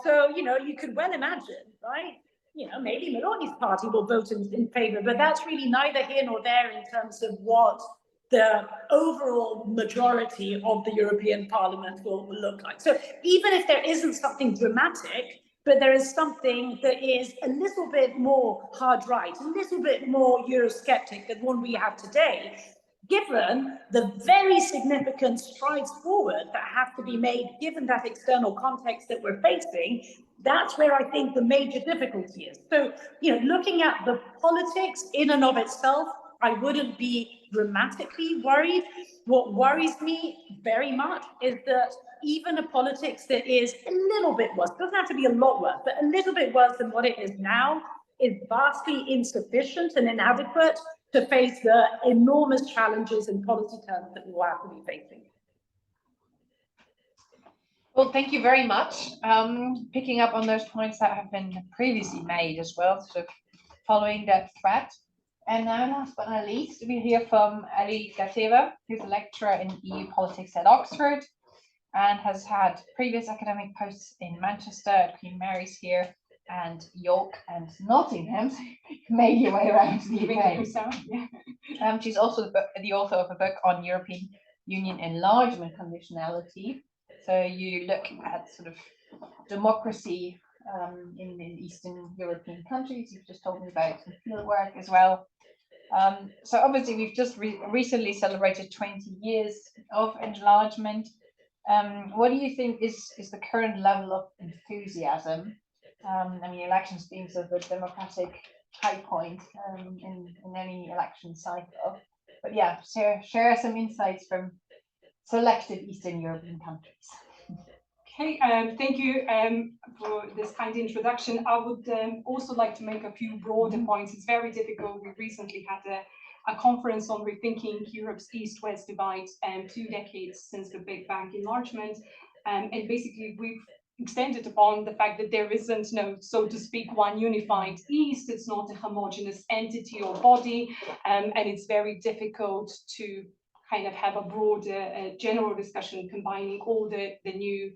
So, you could well imagine, right? Maybe Meloni's party will vote in favor, but that's really neither here nor there in terms of what the overall majority of the European Parliament will look like. So even if there isn't something dramatic, but there is something that is a little bit more hard right, a little bit more Eurosceptic than one we have today, given the very significant strides forward that have to be made, given that external context that we're facing, that's where I think the major difficulty is. So, looking at the politics in and of itself, I wouldn't be dramatically worried. What worries me very much is that even a politics that is a little bit worse, doesn't have to be a lot worse, but a little bit worse than what it is now, is vastly insufficient and inadequate to face the enormous challenges in policy terms that we will have to be facing. Well, thank you very much. Picking up on those points that have been previously made as well, sort of following that thread. And now, last but not least, we hear from Ali Gateva, who's a lecturer in EU politics at Oxford and has had previous academic posts in Manchester at Queen Mary's here, and York and Nottingham. Made your way around to the UK. She's also the author of a book on European Union enlargement conditionality. So you look at sort of democracy in Eastern European countries. You've just told me about some field work as well. So obviously we've just recently celebrated 20 years of enlargement. What do you think is the current level of enthusiasm? Elections being sort of a democratic high point in any election cycle. But yeah, share some insights from selected Eastern European countries. Okay, thank you for this kind introduction. I would also like to make a few broader points. It's very difficult. We recently had a conference on rethinking Europe's East-West divide, 2 decades since the Big Bang enlargement. And basically, we've extended upon the fact that there isn't so to speak, one unified East. It's not a homogeneous entity or body, and it's very difficult to kind of have a broader general discussion combining all the new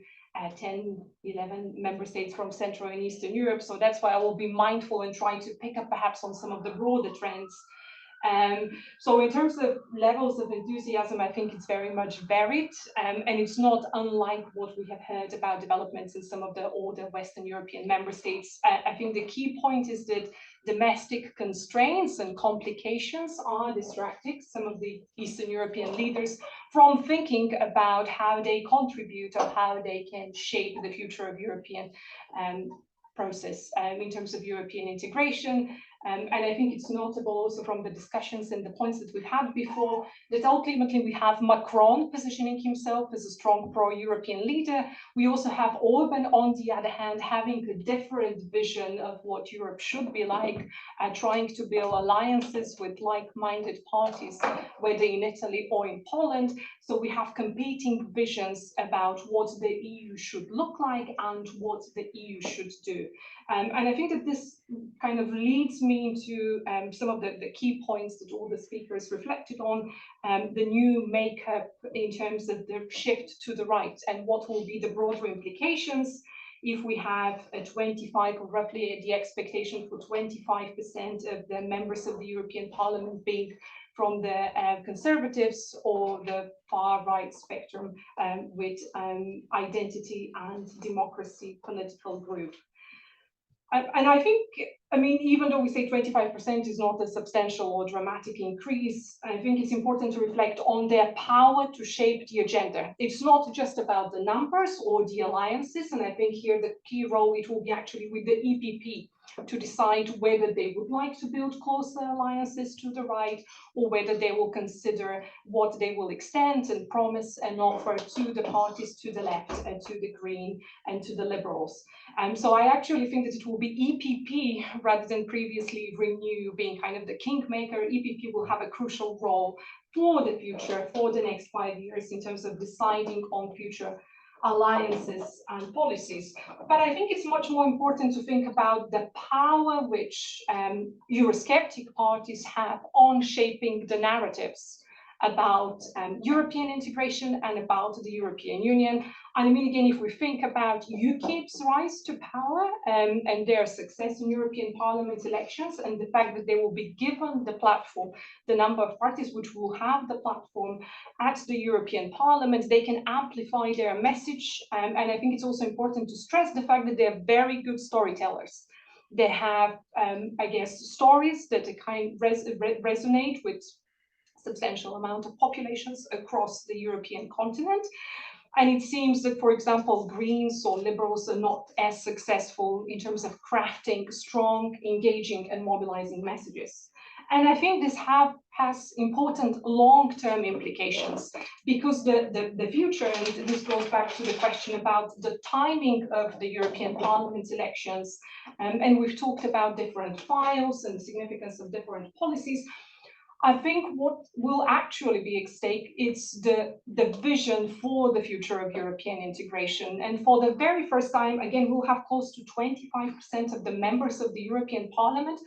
10, 11 member states from Central and Eastern Europe. So that's why I will be mindful and trying to pick up perhaps on some of the broader trends. So in terms of levels of enthusiasm, I think it's very much varied, and it's not unlike what we have heard about developments in some of the older Western European member states. I think the key point is that domestic constraints and complications are distracting some of the Eastern European leaders from thinking about how they contribute or how they can shape the future of European process in terms of European integration. And I think it's notable also from the discussions and the points that we've had before that ultimately we have Macron positioning himself as a strong pro-European leader. We also have Orban, on the other hand, having a different vision of what Europe should be like, trying to build alliances with like-minded parties, whether in Italy or in Poland. So we have competing visions about what the EU should look like and what the EU should do. And I think that this kind of leads me into some of the key points that all the speakers reflected on, the new makeup in terms of the shift to the right and what will be the broader implications if we have a 25 or roughly the expectation for 25% of the members of the European Parliament being from the Conservatives or the far right spectrum with identity and democracy political group. And I think I mean, even though we say 25% is not a substantial or dramatic increase, I think it's important to reflect on their power to shape the agenda. It's not just about the numbers or the alliances, and I think here the key role it will be actually with the EPP to decide whether they would like to build closer alliances to the right, or whether they will consider what they will extend and promise and offer to the parties to the left and to the Green and to the Liberals. So I actually think that it will be EPP rather than previously Renew being kind of the kingmaker. EPP will have a crucial role for the future, for the next 5 years in terms of deciding on future alliances and policies. But I think it's much more important to think about the power which Eurosceptic parties have on shaping the narratives about European integration and about the European Union. And I mean, again, if we think about UKIP's rise to power and their success in European Parliament elections, and the fact that they will be given the platform, the number of parties which will have the platform at the European Parliament, they can amplify their message. And I think it's also important to stress the fact that they're very good storytellers. They have, I guess, stories that kind of resonate with substantial amount of populations across the European continent. And it seems that, for example, Greens or Liberals are not as successful in terms of crafting strong, engaging and mobilizing messages. And I think this has important long-term implications, because the future, and this goes back to the question about the timing of the European Parliament elections, and we've talked about different files and the significance of different policies. I think what will actually be at stake is the vision for the future of European integration. And for the very first time, again, we'll have close to 25% of the members of the European Parliament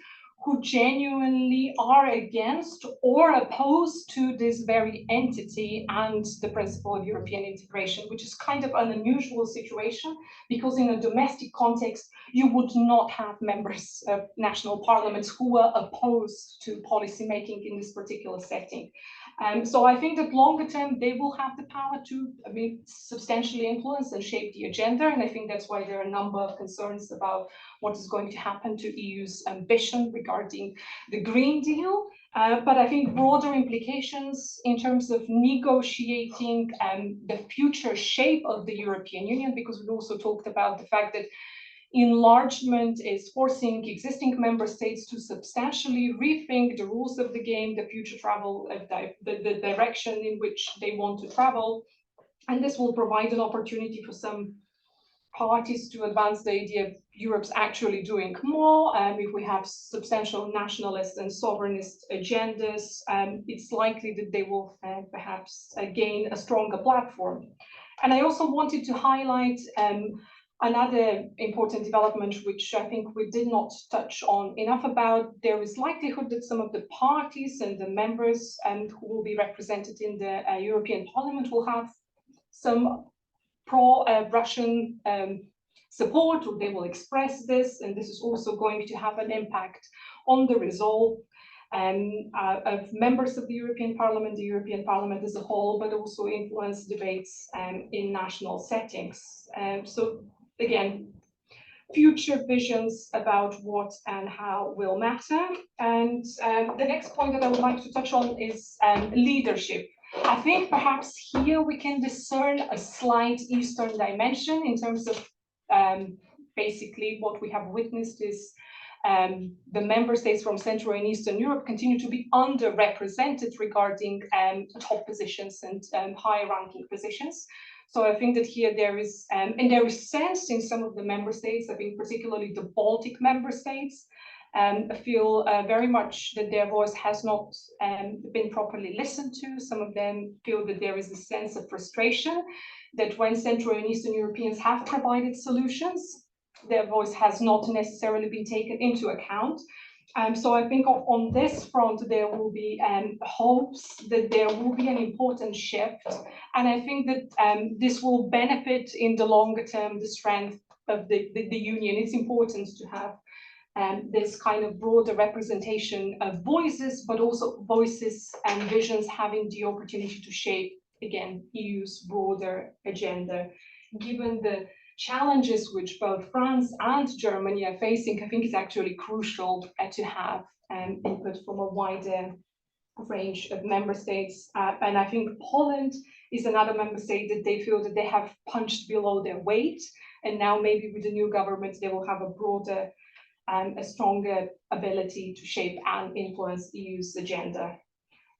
who genuinely are against or opposed to this very entity and the principle of European integration, which is kind of an unusual situation, because in a domestic context, you would not have members of national parliaments who are opposed to policy making in this particular setting. So I think that longer term, they will have the power to substantially influence and shape the agenda. And I think that's why there are a number of concerns about what is going to happen to EU's ambition regarding the Green Deal. But I think broader implications in terms of negotiating the future shape of the European Union, because we also talked about the fact that enlargement is forcing existing member states to substantially rethink the rules of the game, the future travel, the direction in which they want to travel. And this will provide an opportunity for some parties to advance the idea of Europe's actually doing more. If we have substantial nationalist and sovereignist agendas, it's likely that they will perhaps gain a stronger platform. And I also wanted to highlight another important development, which I think we did not touch on enough about. There is likelihood that some of the parties and the members who will be represented in the European Parliament will have some pro-Russian support, or they will express this, and this is also going to have an impact on the resolve of members of the European Parliament as a whole, but also influence debates in national settings. So again, future visions about what and how will matter. And the next point that I would like to touch on is leadership. I think perhaps here we can discern a slight Eastern dimension in terms of basically what we have witnessed is the member states from Central and Eastern Europe continue to be underrepresented regarding top positions and high-ranking positions. So I think that here there is, and there is sense in some of the member states, I think particularly the Baltic member states, feel very much that their voice has not been properly listened to. Some of them feel that there is a sense of frustration, that when Central and Eastern Europeans have provided solutions, their voice has not necessarily been taken into account. So I think on this front, there will be hopes that there will be an important shift. And I think that this will benefit in the longer term the strength of the Union. It's important to have this kind of broader representation of voices, but also voices and visions having the opportunity to shape, again, EU's broader agenda. Given the challenges which both France and Germany are facing, I think it's actually crucial to have input from a wider range of member states. And I think Poland is another member state that they feel that they have punched below their weight. And now maybe with the new government, they will have a broader and a stronger ability to shape and influence EU's agenda.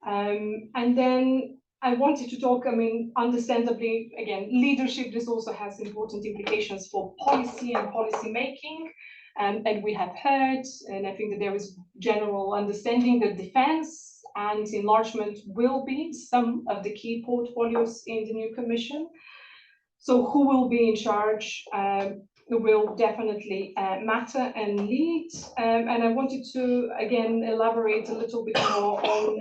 And then I wanted to talk, I mean, understandably, again, leadership, this also has important implications for policy and policy making. And we have heard, and I think that there is general understanding that defense and enlargement will be some of the key portfolios in the new commission. So who will be in charge will definitely matter and lead. And I wanted to, again, elaborate a little bit more on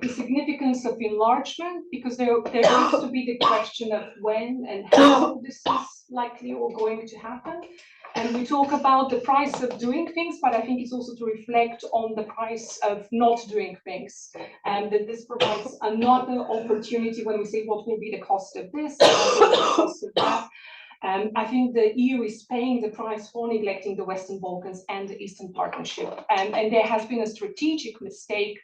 the significance of enlargement, because there needs to be the question of when and how this is likely or going to happen. And we talk about the price of doing things, but I think it's also to reflect on the price of not doing things. And that this provides another opportunity when we say what will be the cost of this, what will be the cost of that. I think the EU is paying the price for neglecting the Western Balkans and the Eastern Partnership. And there has been a strategic mistake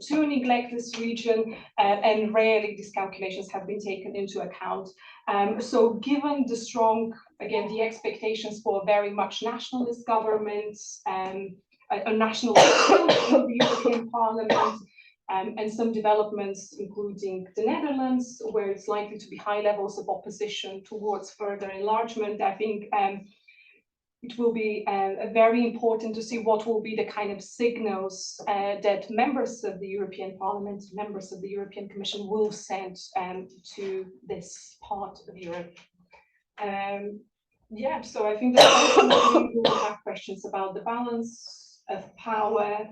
to neglect this region, and rarely these calculations have been taken into account. So given the strong, again, the expectations for a very much nationalist government, a national in the European Parliament, and some developments, including the Netherlands, where it's likely to be high levels of opposition towards further enlargement, I think it will be very important to see what will be the kind of signals that members of the European Parliament, members of the European Commission will send to this part of Europe. Yeah, so I think that ultimately we will have questions about the balance of power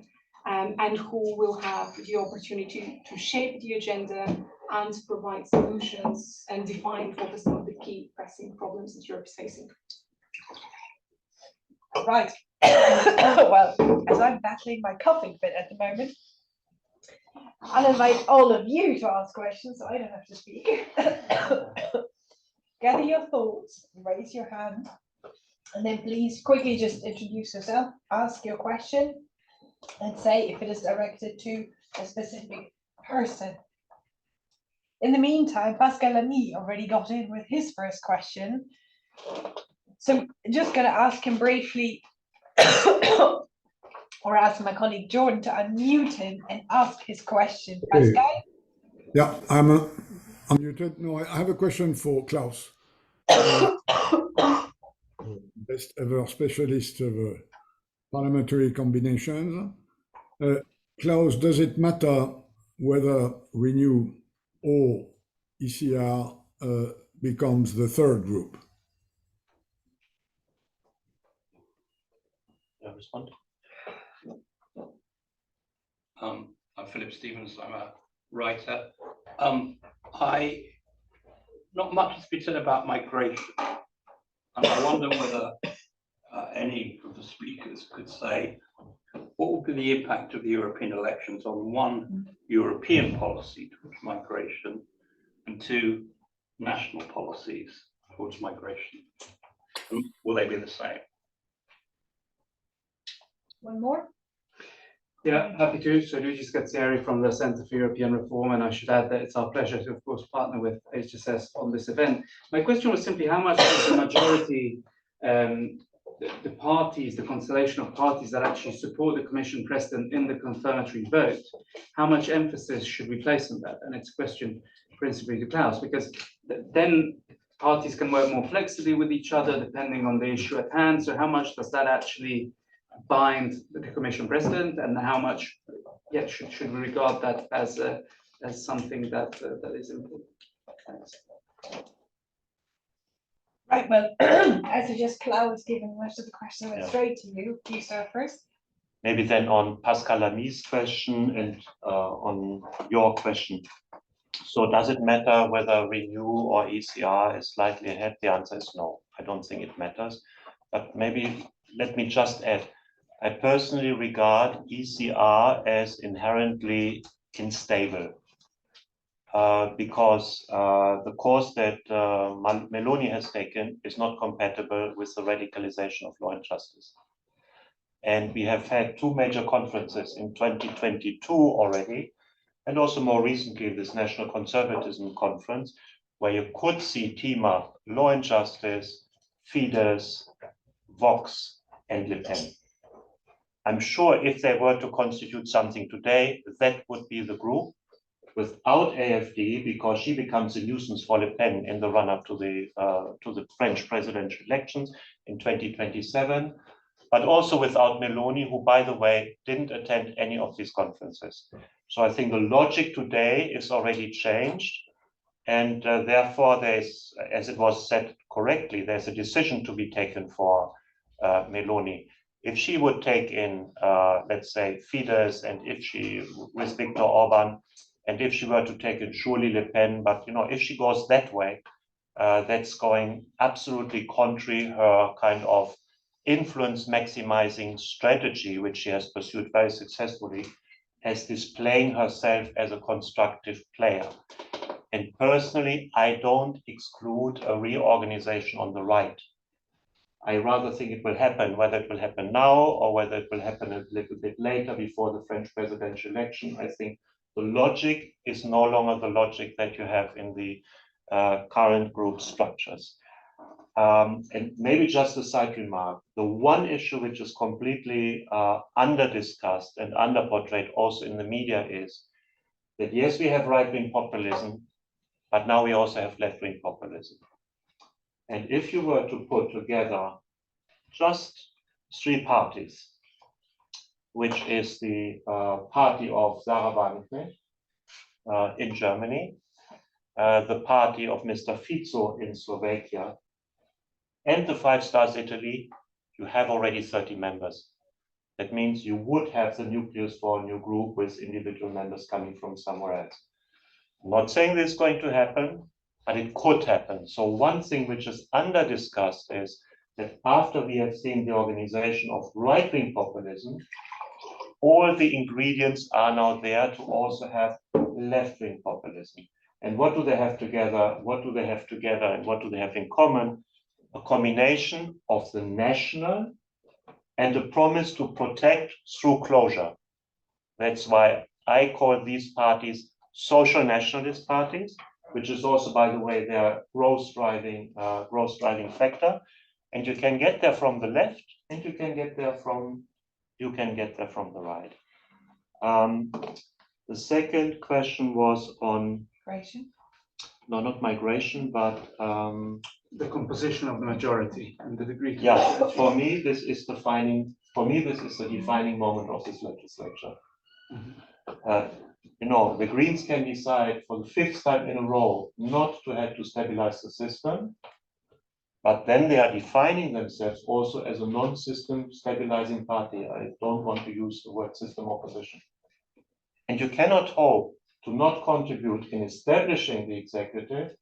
and who will have the opportunity to shape the agenda and provide solutions and define what are some of the key pressing problems that Europe is facing. Right. Well, as I'm battling my coughing fit at the moment, I'll invite all of you to ask questions so I don't have to speak. Gather your thoughts, raise your hand, and then please quickly just introduce yourself, ask your question, and say if it is directed to a specific person. In the meantime, Pascal Lamy already got in with his first question. So just going to ask him briefly, or ask my colleague Jordan to unmute him and ask his question. Pascal? Yeah, I'm unmuted. No, I have a question for Klaus. Best ever specialist of parliamentary combinations. Klaus, does it matter whether Renew or ECR becomes the third group? Respond. I'm Philip Stevens. I'm a writer. Not much has been said about migration, and I wonder whether any of the speakers could say what would be the impact of the European elections on one, European policy towards migration, and two, national policies towards migration. Will they be the same? One more? Yeah, happy to. So Luigi Scazzieri from the Centre for European Reform, and I should add that it's our pleasure to, of course, partner with HSF on this event. My question was simply how much does the majority, the parties, the constellation of parties that actually support the Commission President in the confirmatory vote, how much emphasis should we place on that? And it's a question principally to Klaus, because then parties can work more flexibly with each other depending on the issue at hand. So how much does that actually bind the Commission President, and how much should we regard that as something that is important? Thanks. Right, well, I suggest Klaus, given most of the question went straight to you. Do you start first? Maybe then on Pascal Lamy's question and on your question. So does it matter whether Renew or ECR is slightly ahead? The answer is no. I don't think it matters. But maybe let me just add, I personally regard ECR as inherently unstable. because the course that Meloni has taken is not compatible with the radicalization of law and justice. And we have had two major conferences in 2022 already, and also more recently this National Conservatism Conference, where you could see team up Law and Justice, Fidesz, Vox, and Le Pen. I'm sure if they were to constitute something today, that would be the group without AfD, because she becomes a nuisance for Le Pen in the run-up to the French presidential elections in 2027, but also without Meloni, who, by the way, didn't attend any of these conferences. So I think the logic today is already changed, and therefore there's, as it was said correctly, there's a decision to be taken for Meloni. If she would take in, let's say, Fidesz, and if she, with Viktor Orban, and if she were to take in surely Le Pen, but if she goes that way, that's going absolutely contrary her kind of influence maximizing strategy, which she has pursued very successfully, as displaying herself as a constructive player. And personally, I don't exclude a reorganization on the right. I rather think it will happen, whether it will happen now or whether it will happen a little bit later before the French presidential election. I think the logic is no longer the logic that you have in the current group structures. And maybe just a side remark, the one issue which is completely under-discussed and under-portrayed also in the media is that yes, we have right-wing populism, but now we also have left-wing populism. And if you were to put together just three parties, which is the party of Sarah Wagenknecht in Germany, the party of Mr. Fico in Slovakia, and the Five Stars Italy, you have already 30 members. That means you would have the nucleus for a new group with individual members coming from somewhere else. I'm not saying this is going to happen, but it could happen. So one thing which is under-discussed is that after we have seen the organization of right-wing populism, all the ingredients are now there to also have left-wing populism. And what do they have together? What do they have together and what do they have in common? A combination of the national and a promise to protect through closure. That's why I call these parties social nationalist parties, which is also, by the way, their growth driving factor. And you can get there from the left, and you can get there from the right. The second question was on Migration. No, not migration, but The composition of the majority and the degree. yeah. For me, this is the defining moment of this legislature. The Greens can decide for the 5th time in a row not to have to stabilize the system, but then they are defining themselves also as a non-system stabilizing party. I don't want to use the word system opposition. And you cannot hope to not contribute in establishing the executive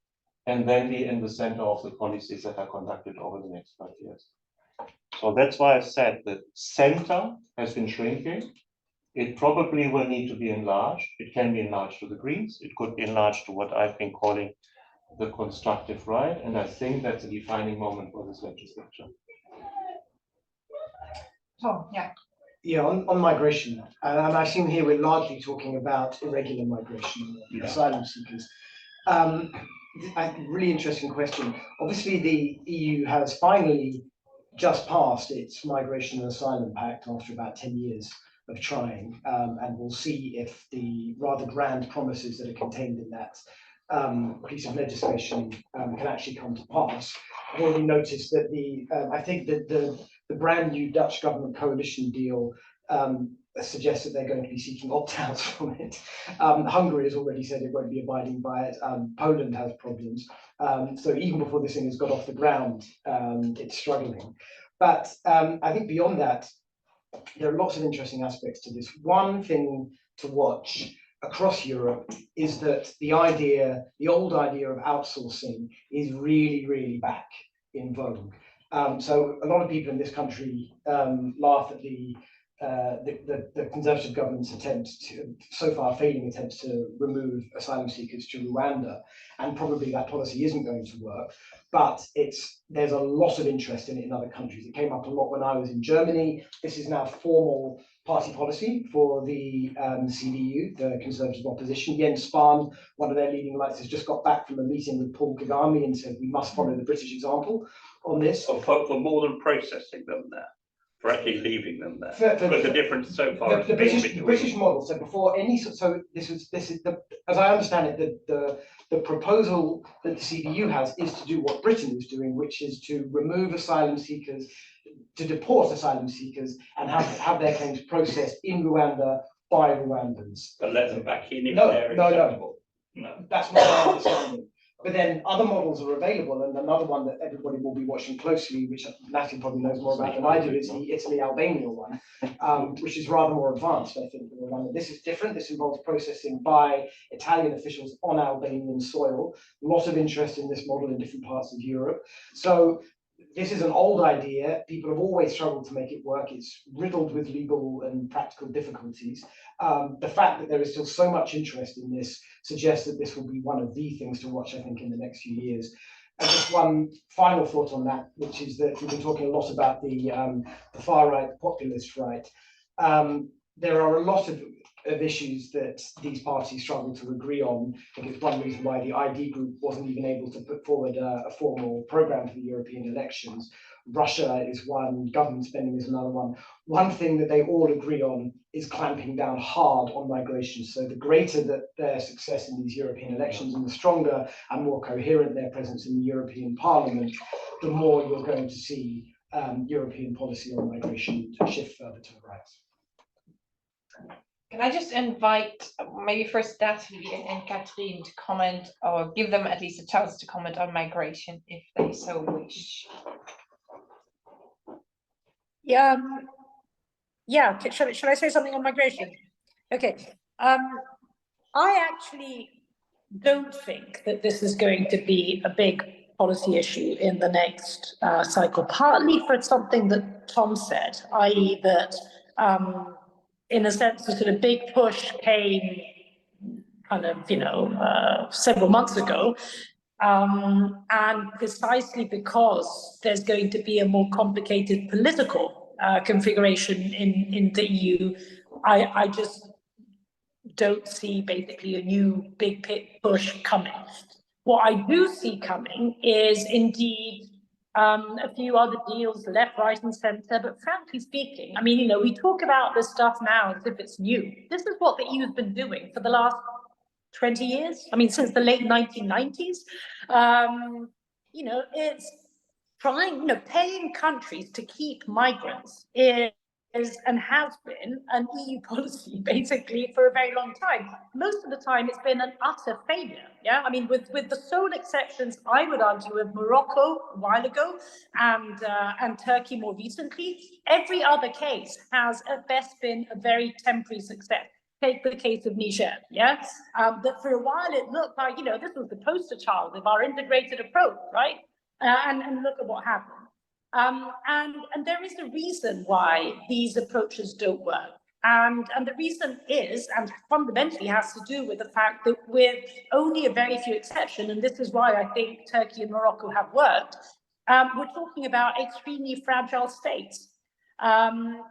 and then be in the center of the policies that are conducted over the next 5 years. So that's why I said the center has been shrinking. It probably will need to be enlarged. It can be enlarged to the Greens. It could be enlarged to what I've been calling the constructive right. And I think that's a defining moment for this legislature. Oh, yeah. Yeah, on migration, and I assume here we're largely talking about irregular migration, asylum seekers. A really interesting question. Obviously, the EU has finally just passed its Migration and Asylum Pact after about 10 years of trying, and we'll see if the rather grand promises that are contained in that piece of legislation can actually come to pass. I've already noticed that I think that the brand new Dutch government coalition deal suggests that they're going to be seeking opt-outs from it. Hungary has already said it won't be abiding by it. Poland has problems. So even before this thing has got off the ground, it's struggling. But I think beyond that, there are lots of interesting aspects to this. One thing to watch across Europe is that the old idea of outsourcing is really, really back in vogue. So a lot of people in this country laugh at the the Conservative government's so far failing attempts to remove asylum seekers to Rwanda, and probably that policy isn't going to work, but there's a lot of interest in it in other countries. It came up a lot when I was in Germany. This is now formal party policy for the CDU, the Conservative opposition. Jens Spahn, one of their leading lights, has just got back from a meeting with Paul Kagame and said we must follow the British example on this. For more than processing them there, for actually leaving them there. But the difference so far The British model. So before any, so this is as I understand it, the proposal that the CDU has is to do what Britain is doing, which is to remove asylum seekers, to deport asylum seekers, and have their claims processed in Rwanda by Rwandans. But let them back in if No, they're no, acceptable. no. That's not my understanding. But then other models are available, and another one that everybody will be watching closely, which Nathalie probably knows more about than I do, is the Italy-Albania one, which is rather more advanced, I think, than Rwanda. This is different. This involves processing by Italian officials on Albanian soil. A lot of interest in this model in different parts of Europe. So this is an old idea. People have always struggled to make it work. It's riddled with legal and practical difficulties. The fact that there is still so much interest in this suggests that this will be one of the things to watch, I think, in the next few years. And just one final thought on that, which is that we've been talking a lot about the far right, populist right. There are a lot of issues that these parties struggle to agree on. I think it's one reason why the ID group wasn't even able to put forward a formal program for the European elections. Russia is one, government spending is another one. One thing that they all agree on is clamping down hard on migration. So the greater that their success in these European elections and the stronger and more coherent their presence in the European Parliament, the more you're going to see European policy on migration to shift further to the right. Can I just invite maybe first Nathalie and Catherine to comment, or give them at least a chance to comment on migration if they so wish. Yeah, shall I say something on migration? Okay, I actually don't think that this is going to be a big policy issue in the next cycle, partly for something that Tom said, i.e. that in a sense, the sort of big push came kind of, several months ago, and precisely because there's going to be a more complicated political configuration in the EU, I just don't see basically a new big push coming. What I do see coming is indeed a few other deals, left, right, and centre. But frankly speaking, I mean, we talk about this stuff now as if it's new. This is what the EU has been doing for the last 20 years. I mean, since the late 1990s. It's trying, paying countries to keep migrants is and has been an EU policy basically for a very long time. Most of the time it's been an utter failure. Yeah, I mean, with the sole exceptions, I would argue, of Morocco a while ago and Turkey more recently, every other case has at best been a very temporary success. Take the case of Niger, yeah? That for a while it looked like, this was the poster child of our integrated approach, right? And look at what happened. And there is a reason why these approaches don't work. And the reason is, and fundamentally has to do with the fact that with only a very few exceptions, and this is why I think Turkey and Morocco have worked, we're talking about extremely fragile states. So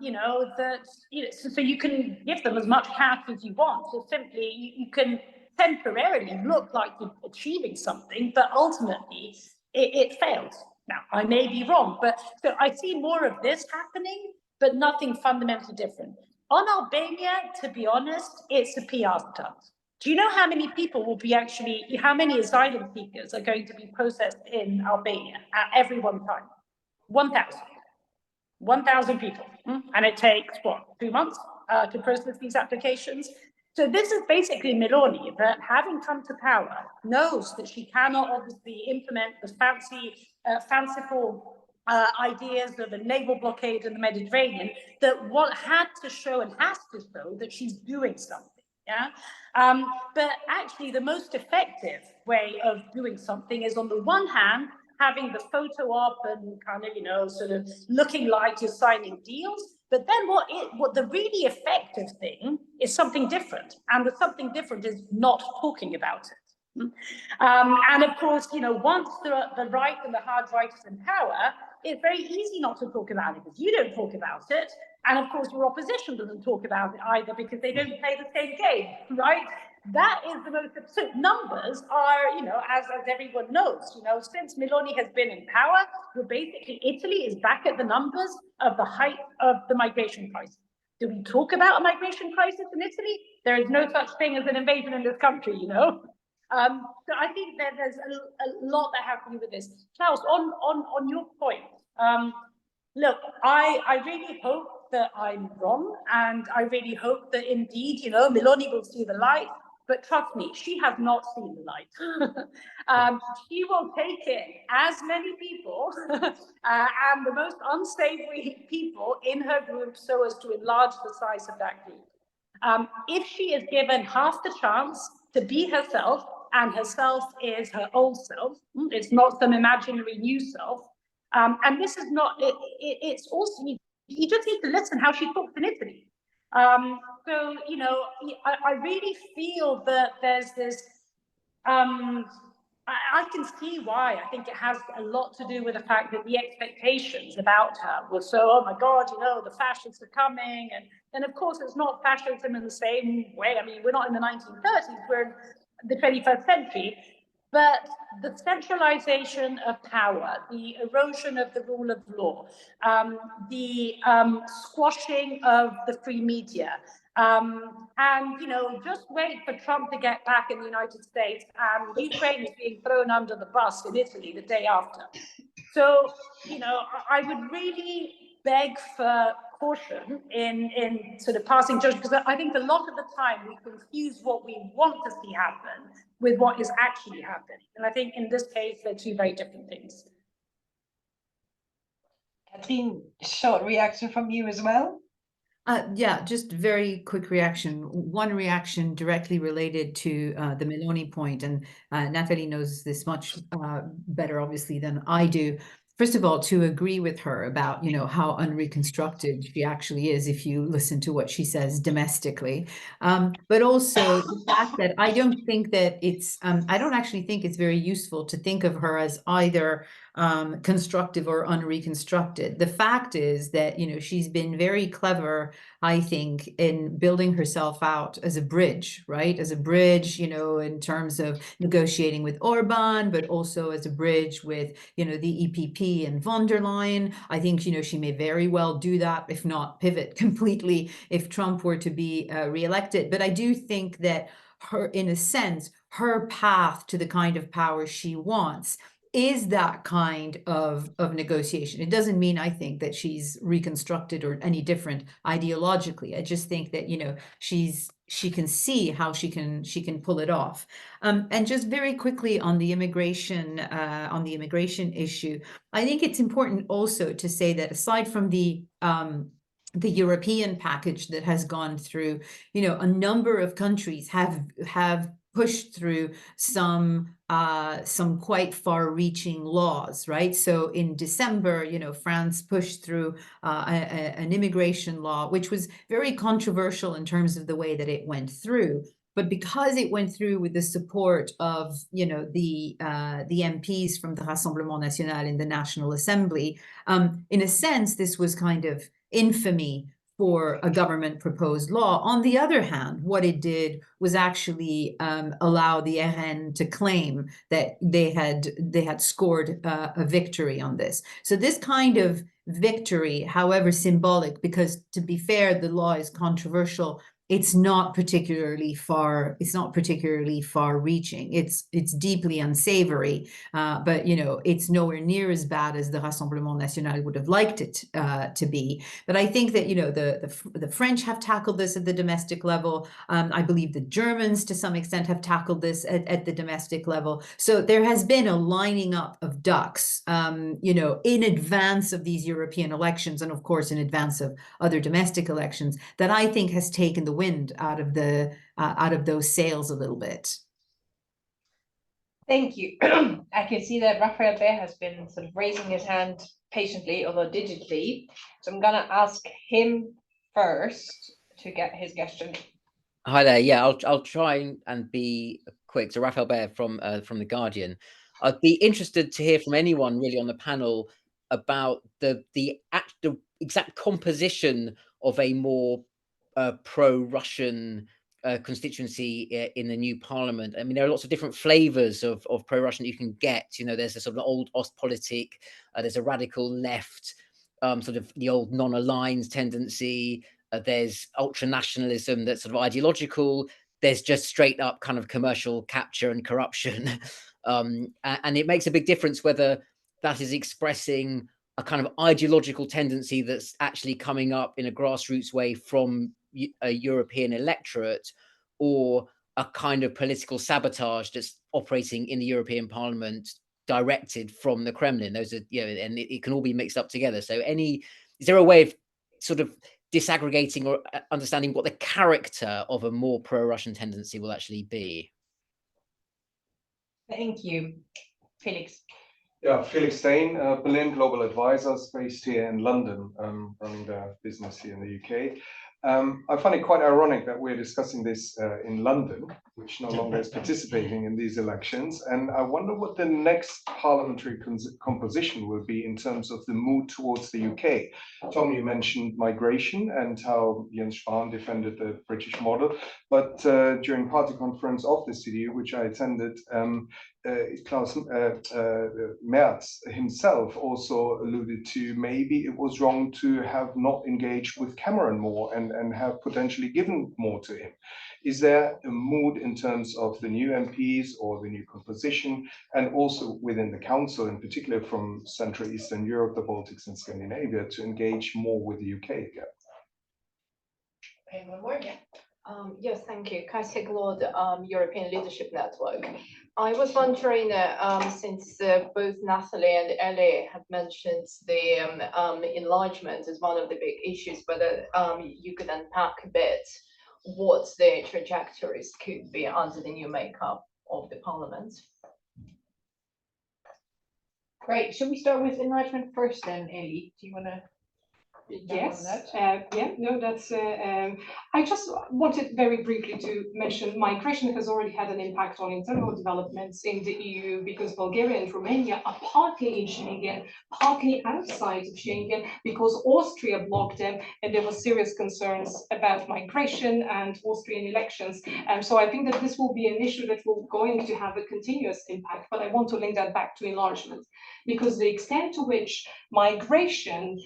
you can give them as much cash as you want. So simply you can temporarily look like you're achieving something, but ultimately it fails. Now, I may be wrong, but so I see more of this happening, but nothing fundamentally different. On Albania, to be honest, it's a PR stunt. Do you know how many people will be how many asylum seekers are going to be processed in Albania at every one time? 1,000. 1,000 people. And it takes, 2 months to process these applications? So this is basically Meloni, that having come to power, knows that she cannot obviously implement the fanciful ideas of a naval blockade in the Mediterranean, that what had to show and has to show that she's doing something, yeah? But actually the most effective way of doing something is, on the one hand, having the photo op and kind of, sort of looking like you're signing deals, But then what the really effective thing is something different. And the something different is not talking about it. And of course, once the right and the hard right is in power, it's very easy not to talk about it because you don't talk about it. And of course, your opposition doesn't talk about it either because they don't play the same game, right? That is the most absurd. Numbers are, as everyone knows, since Meloni has been in power, basically Italy is back at the numbers of the height of the migration crisis. Do we talk about a migration crisis in Italy? There is no such thing as an invasion in this country, So I think that there's a lot that has to do with this. Klaus, on your point, look, I really hope that I'm wrong, and I really hope that indeed, Meloni will see the light. But trust me, she has not seen the light. She will take it as many people and the most unsavory people in her group so as to enlarge the size of that group. If she is given half the chance to be herself, and herself is her old self, it's not some imaginary new self. And this is not, it's also, you just need to listen how she talks in Italy. So, I really feel that there's this, I can see why. I think it has a lot to do with the fact that the expectations about her were so, oh my God, the fascists are coming. And of course, it's not fascism in the same way. I mean, we're not in the 1930s, we're in the 21st century. But the centralization of power, the erosion of the rule of law, the squashing of the free media, and just wait for Trump to get back in the United States, and Ukraine is being thrown under the bus in Italy the day after. So, I would really beg for caution in sort of passing judgment, because I think a lot of the time we confuse what we want to see happen with what is actually happening. And I think in this case, they're two very different things. Katrien, short reaction from you as well? Yeah, just very quick reaction. One reaction directly related to the Meloni point, and Nathalie knows this much better, obviously, than I do. First of all, to agree with her about, how unreconstructed she actually is if you listen to what she says domestically. But also the fact that I don't think that it's, I don't actually think it's very useful to think of her as either constructive or unreconstructed. The fact is that, she's been very clever, I think, in building herself out as a bridge, right? As a bridge, in terms of negotiating with Orban, but also as a bridge with, the EPP and von der Leyen. I think, she may very well do that, if not pivot completely, if Trump were to be reelected. But I do think that in a sense, her path to the kind of power she wants is that kind of negotiation. It doesn't mean, I think, that she's reconstructed or any different ideologically. I just think that, she can see how she can pull it off. And just very quickly on the immigration issue, I think it's important also to say that aside from the European package that has gone through, a number of countries have pushed through some quite far-reaching laws, right? So in December, France pushed through an immigration law, which was very controversial in terms of the way that it went through. But because it went through with the support of, the MPs from the Rassemblement National in the National Assembly, in a sense, this was kind of infamy for a government proposed law. On the other hand, what it did was actually allow the RN to claim that they had scored a victory on this. So this kind of victory, however symbolic, because to be fair, the law is controversial, it's not particularly far reaching. It's deeply unsavory, but it's nowhere near as bad as the Rassemblement National would have liked it to be. But I think that the French have tackled this at the domestic level. I believe the Germans to some extent have tackled this at the domestic level. So there has been a lining up of ducks, in advance of these European elections, and of course in advance of other domestic elections, that I think has taken the wind out of those sails a little bit. Thank you. I can see that Raphael Bear has been sort of raising his hand patiently, although digitally. So I'm gonna ask him first to get his question. Hi there. Yeah, I'll try and be quick. So Raphael Bear from The Guardian. I'd be interested to hear from anyone really on the panel about the exact composition of a more pro-Russian constituency in the new parliament. I mean, there are lots of different flavors of pro-Russian that you can get. You know, there's a sort of old Ostpolitik, there's a radical left, sort of the old non-aligned tendency. There's ultra-nationalism that's sort of ideological. There's just straight up kind of commercial capture and corruption. And it makes a big difference whether that is expressing a kind of ideological tendency that's actually coming up in a grassroots way from a European electorate, or a kind of political sabotage that's operating in the European Parliament directed from the Kremlin. Those are, you know, and it can all be mixed up together. So is there a way of sort of disaggregating or understanding what the character of a more pro-Russian tendency will actually be? Thank you. Felix. Yeah, Felix Stain, Berlin Global Advisors, based here in London, running their business here in the UK. I find it quite ironic that we're discussing this in London, which no longer is participating in these elections. And I wonder what the next parliamentary composition will be in terms of the mood towards the UK. Tom, you mentioned migration and how Jens Spahn defended the British model. But during party conference of the CDU, which I attended, Klaus Merz himself also alluded to maybe it was wrong to have not engaged with Cameron more and have potentially given more to him. Is there a mood in terms of the new MPs or the new composition, and also within the council, in particular from Central Eastern Europe, the Baltics and Scandinavia, to engage more with the UK again? Okay, one more, yeah. Yes, thank you. Kasia Glod, European Leadership Network. I was wondering, since both Nathalie and Ellie have mentioned the enlargement as one of the big issues, whether you could unpack a bit what the trajectories could be under the new makeup of the parliament. Great. Should we start with enlargement first then, Ellie? Do you want to? Yes, yeah, no, that's, I just wanted very briefly to mention migration has already had an impact on internal developments in the EU, because Bulgaria and Romania are partly in Schengen, partly outside of Schengen, because Austria blocked them, and there were serious concerns about migration and Austrian elections. So I think that this will be an issue that will going to have a continuous impact, but I want to link that back to enlargement, because the extent to which migration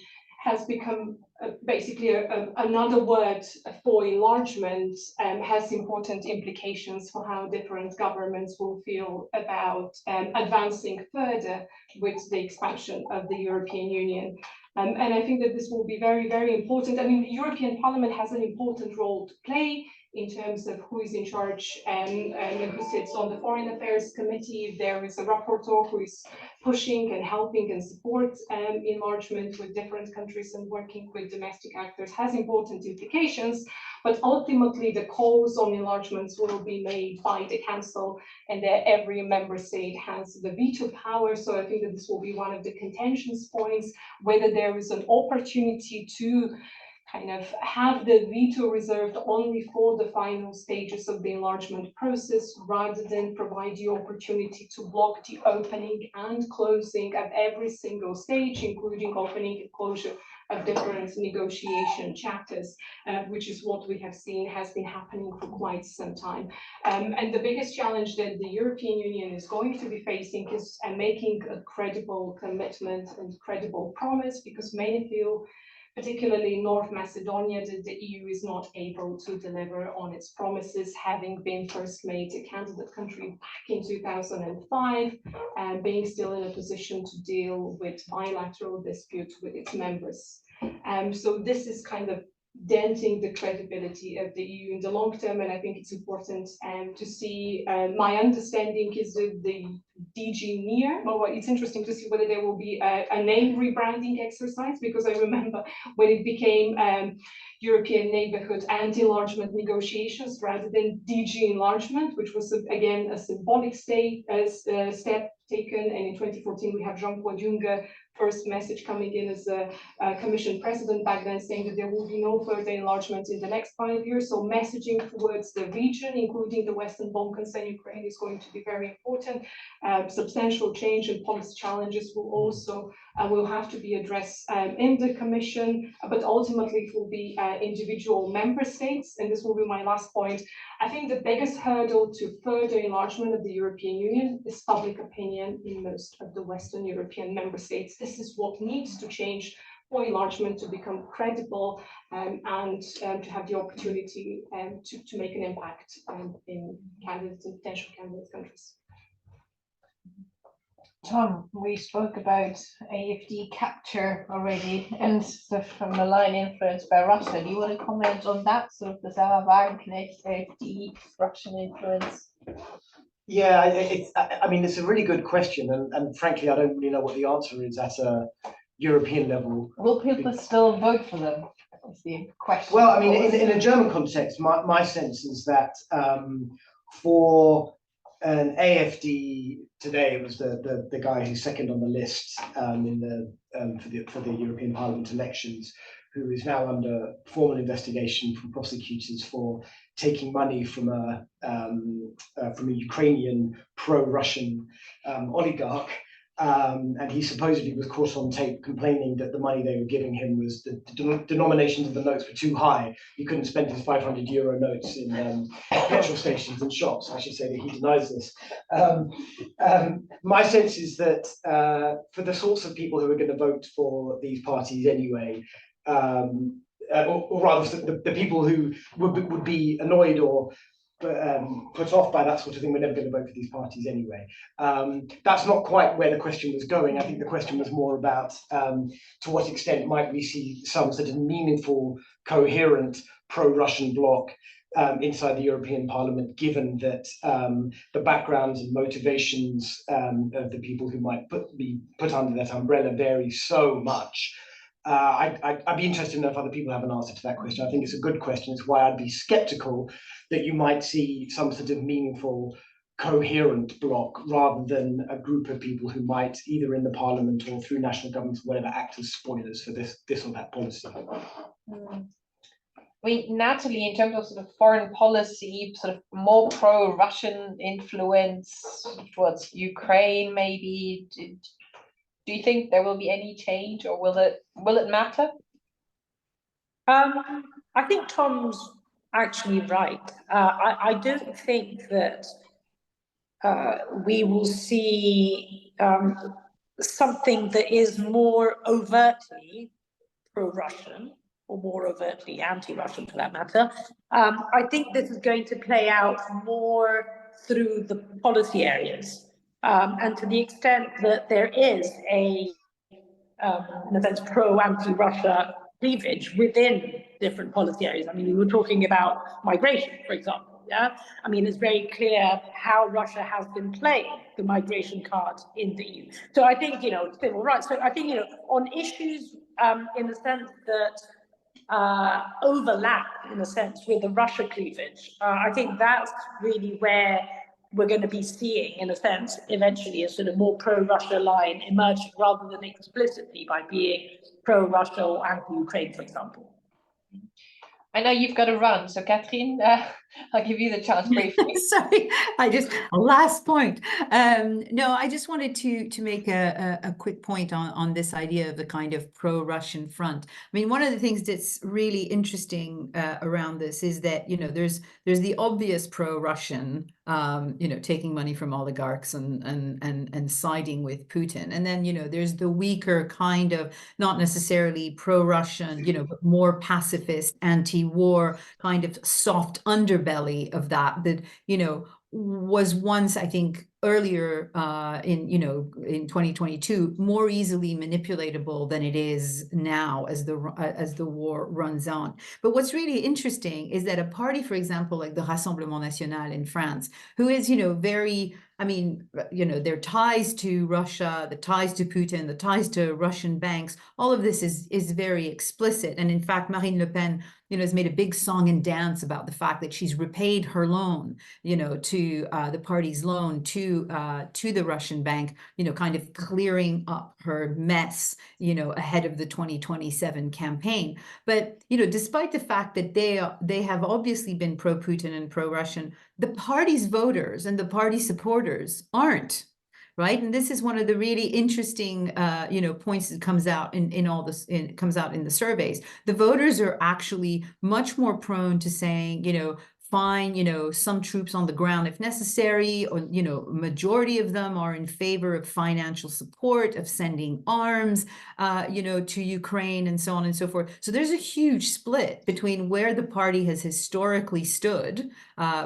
has become basically another word for enlargement, has important implications for how different governments will feel about advancing further with the expansion of the European Union. And I think that this will be very, very important. I mean, the European Parliament has an important role to play in terms of who is in charge and who sits on the Foreign Affairs Committee. There is a rapporteur who is pushing and helping and support enlargement with different countries, and working with domestic actors has important implications. But ultimately, the calls on enlargements will be made by the Council, and that every member state has the veto power. So I think that this will be one of the contention points, whether there is an opportunity to kind of have the veto reserved only for the final stages of the enlargement process, rather than provide the opportunity to block the opening and closing at every single stage, including opening and closure of different negotiation chapters, which is what we have seen has been happening for quite some time. And the biggest challenge that the European Union is going to be facing is making a credible commitment and credible promise, because many feel, particularly North Macedonia, that the EU is not able to deliver on its promises, having been first made a candidate country back in 2005, and being still in a position to deal with bilateral disputes with its members. So this is kind of denting the credibility of the EU in the long term, and I think it's important to see. My understanding is that the DG NEAR, well, it's interesting to see whether there will be a name rebranding exercise, because I remember when it became European neighborhood and enlargement negotiations rather than DG enlargement, which was again a symbolic step taken. And in 2014, we have Jean-Claude Juncker first message coming in as a commission president back then, saying that there will be no further enlargement in the next 5 years. So messaging towards the region, including the Western Balkans and Ukraine, is going to be very important. Substantial change and policy challenges will also will have to be addressed in the Commission, but ultimately it will be individual member states. And this will be my last point. I think the biggest hurdle to further enlargement of the European Union is public opinion in most of the Western European member states. This is what needs to change for enlargement to become credible and to have the opportunity to make an impact in candidates and potential candidate countries. Tom, we spoke about AFD capture already and the malign influence by Russia. Do you want to comment on that? Sort of the Wagenknecht AFD Russian influence? Yeah, I mean, it's a really good question, and frankly, I don't really know what the answer is at a European level. Will people still vote for them? Is the question. Well, I mean, in a German context, my sense is that for an AFD today, it was the guy who's second on the list for the European Parliament elections, who is now under formal investigation from prosecutors for taking money from a Ukrainian pro-Russian oligarch. And he supposedly was caught on tape complaining that the money they were giving him was the denominations of the notes were too high. He couldn't spend his 500 euro notes in petrol stations and shops. I should say that he denies this. My sense is that for the sorts of people who are going to vote for these parties anyway, or rather the people who would be annoyed or put off by that sort of thing, we're never going to vote for these parties anyway. That's not quite where the question was going. I think the question was more about to what extent might we see some sort of meaningful, coherent pro-Russian bloc inside the European Parliament, given that the backgrounds and motivations of the people who might be put under that umbrella vary so much. I'd be interested to know if other people have an answer to that question. I think it's a good question. It's why I'd be skeptical that you might see some sort of meaningful, coherent bloc rather than a group of people who might, either in the parliament or through national governments, whatever, act as spoilers for this or that policy. I mean, Nathalie, in terms of sort of foreign policy, sort of more pro-Russian influence towards Ukraine, maybe. Do you think there will be any change, or will it matter? I think Tom's actually right. I don't think that we will see something that is more overtly pro-Russian or more overtly anti-Russian, for that matter. I think this is going to play out more through the policy areas. And to the extent that there is in a sense, pro-anti-Russia cleavage within different policy areas. I mean, we were talking about migration, for example. Yeah, I mean, it's very clear how Russia has been playing the migration card in the EU. So I think, civil rights. So I think, on issues in the sense that overlap, in a sense, with the Russia cleavage, I think that's really where we're going to be seeing, in a sense, eventually a sort of more pro-Russia line emerging rather than explicitly by being pro-Russia or anti-Ukraine, for example. I know you've got to run, so Catherine, I'll give you the chance briefly. Sorry, last point. No, I just wanted to make a quick point on this idea of the kind of pro-Russian front. I mean, one of the things that's really interesting around this is that, there's the obvious pro-Russian, taking money from oligarchs and siding with Putin. And then, there's the weaker kind of, not necessarily pro-Russian, but more pacifist, anti-war kind of soft underbelly of that, was once, I think, earlier in 2022 more easily manipulatable than it is now as the war runs on. But what's really interesting is that a party, for example, like the Rassemblement National in France, who is very, I mean, their ties to Russia, the ties to Putin, the ties to Russian banks, all of this is very explicit. And in fact, Marine Le Pen, has made a big song and dance about the fact that she's repaid her loan, to the party's loan to the Russian bank, kind of clearing up her mess, ahead of the 2027 campaign. But, despite the fact that they have obviously been pro-Putin and pro-Russian, the party's voters and the party supporters aren't. Right, and this is one of the really interesting, points that comes out in all this. Comes out in the surveys. The voters are actually much more prone to saying, fine, some troops on the ground if necessary, or, majority of them are in favor of financial support, of sending arms, to Ukraine and so on and so forth. So there's a huge split between where the party has historically stood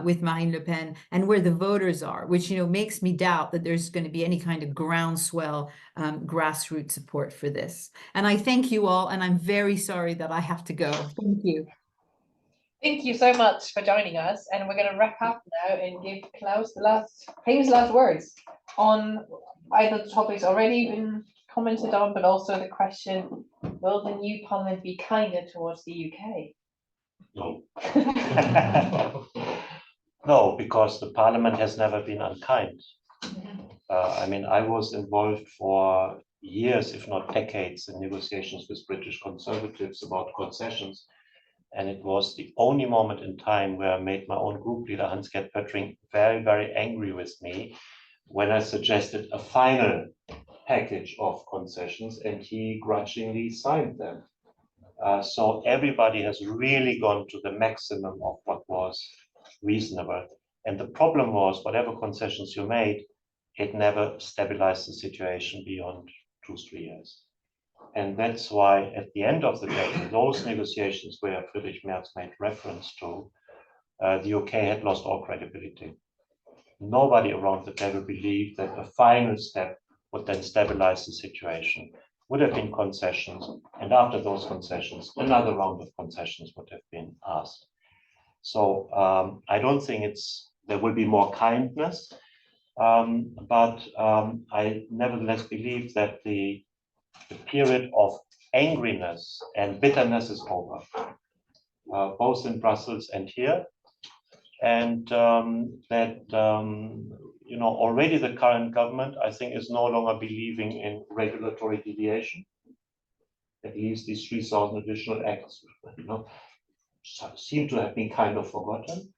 with Marine Le Pen and where the voters are, which, makes me doubt that there's going to be any kind of groundswell grassroots support for this. And I thank you all, and I'm very sorry that I have to go. Thank you. Thank you so much for joining us, and we're going to wrap up now and give Klaus the famous last words on either the topics already been commented on, but also the question: will the new parliament be kinder towards the UK? No. No, because the parliament has never been unkind. I mean, I was involved for years, if not decades, in negotiations with British Conservatives about concessions. And it was the only moment in time where I made my own group leader, Hans-Gert Pöttering, very, very angry with me when I suggested a final package of concessions, and he grudgingly signed them. So everybody has really gone to the maximum of what was reasonable. And the problem was, whatever concessions you made, it never stabilized the situation beyond 2-3 years. And that's why at the end of the day, those negotiations where Friedrich Merz made reference to, the UK had lost all credibility. Nobody around the table believed that a final step would then stabilize the situation. Would have been concessions, and after those concessions, another round of concessions would have been asked. So I don't think there will be more kindness, but I nevertheless believe that the period of angriness and bitterness is over, both in Brussels and here, and that already the current government, I think, is no longer believing in regulatory deviation. At least these 3,000 additional acts, seem to have been kind of forgotten.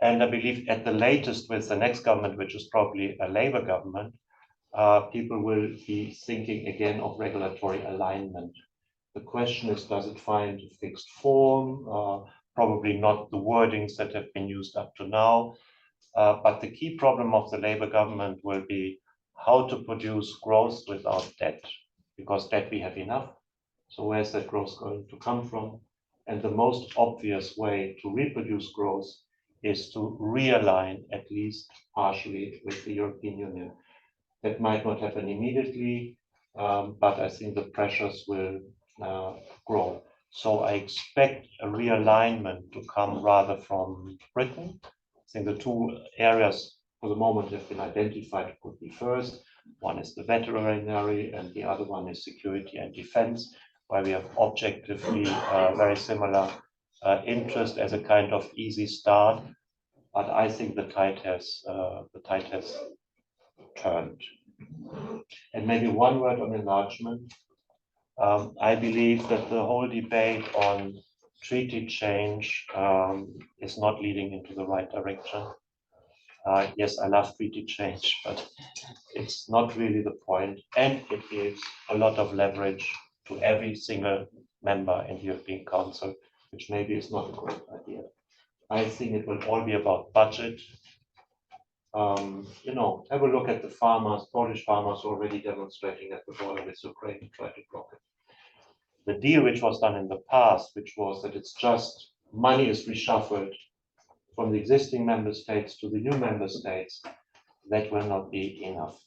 And I believe at the latest with the next government, which is probably a Labour government, people will be thinking again of regulatory alignment. The question is, does it find a fixed form? Probably not the wordings that have been used up to now. But the key problem of the Labour government will be how to produce growth without debt, because debt we have enough. So where's that growth going to come from? And the most obvious way to reproduce growth is to realign, at least partially, with the European Union. That might not happen immediately, but I think the pressures will grow. So I expect a realignment to come rather from Britain. I think the two areas for the moment have been identified could be first. One is the veterinary, and the other one is security and defense, where we have objectively very similar interest as a kind of easy start. But I think the tide has turned. And maybe one word on enlargement. I believe that the whole debate on treaty change is not leading into the right direction. Yes, I love treaty change, but it's not really the point. And it gives a lot of leverage to every single member in the European Council, which maybe is not a great idea. I think it will all be about budget. Have a look at the farmers, Polish farmers already demonstrating at the border with Ukraine to try to block it. The deal which was done in the past, which was that it's just money is reshuffled from the existing member states to the new member states, that will not be enough.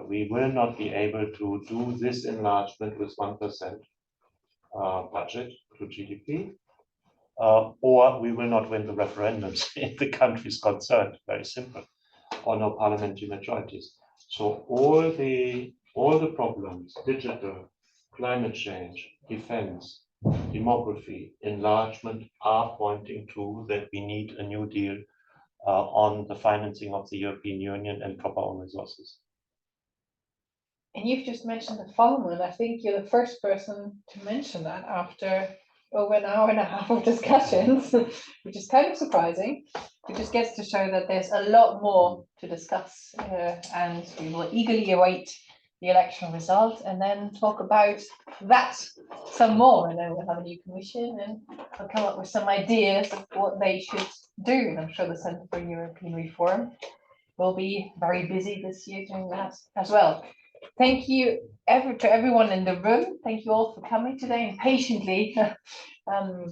We will not be able to do this enlargement with 1% budget to GDP, or we will not win the referendums in the countries concerned. Very simple, or no parliamentary majorities. So all the problems, digital, climate change, defense, demography, enlargement, are pointing to that we need a new deal on the financing of the European Union and proper own resources. And you've just mentioned the Parliament. I think you're the first person to mention that after over an hour and a half of discussions, which is kind of surprising. It just gets to show that there's a lot more to discuss, and we will eagerly await the election result and then talk about that some more. And then we'll have a new commission and we'll come up with some ideas of what they should do. And I'm sure the Centre for European Reform will be very busy this year doing that as well. Thank you to everyone in the room. Thank you all for coming today and patiently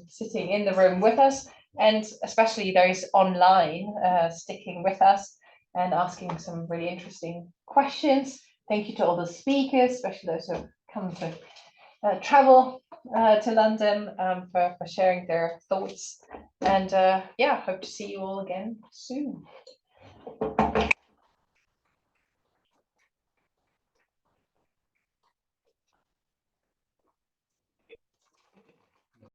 sitting in the room with us, and especially those online sticking with us and asking some really interesting questions. Thank you to all the speakers, especially those who have come to travel to London for sharing their thoughts. And yeah, hope to see you all again soon.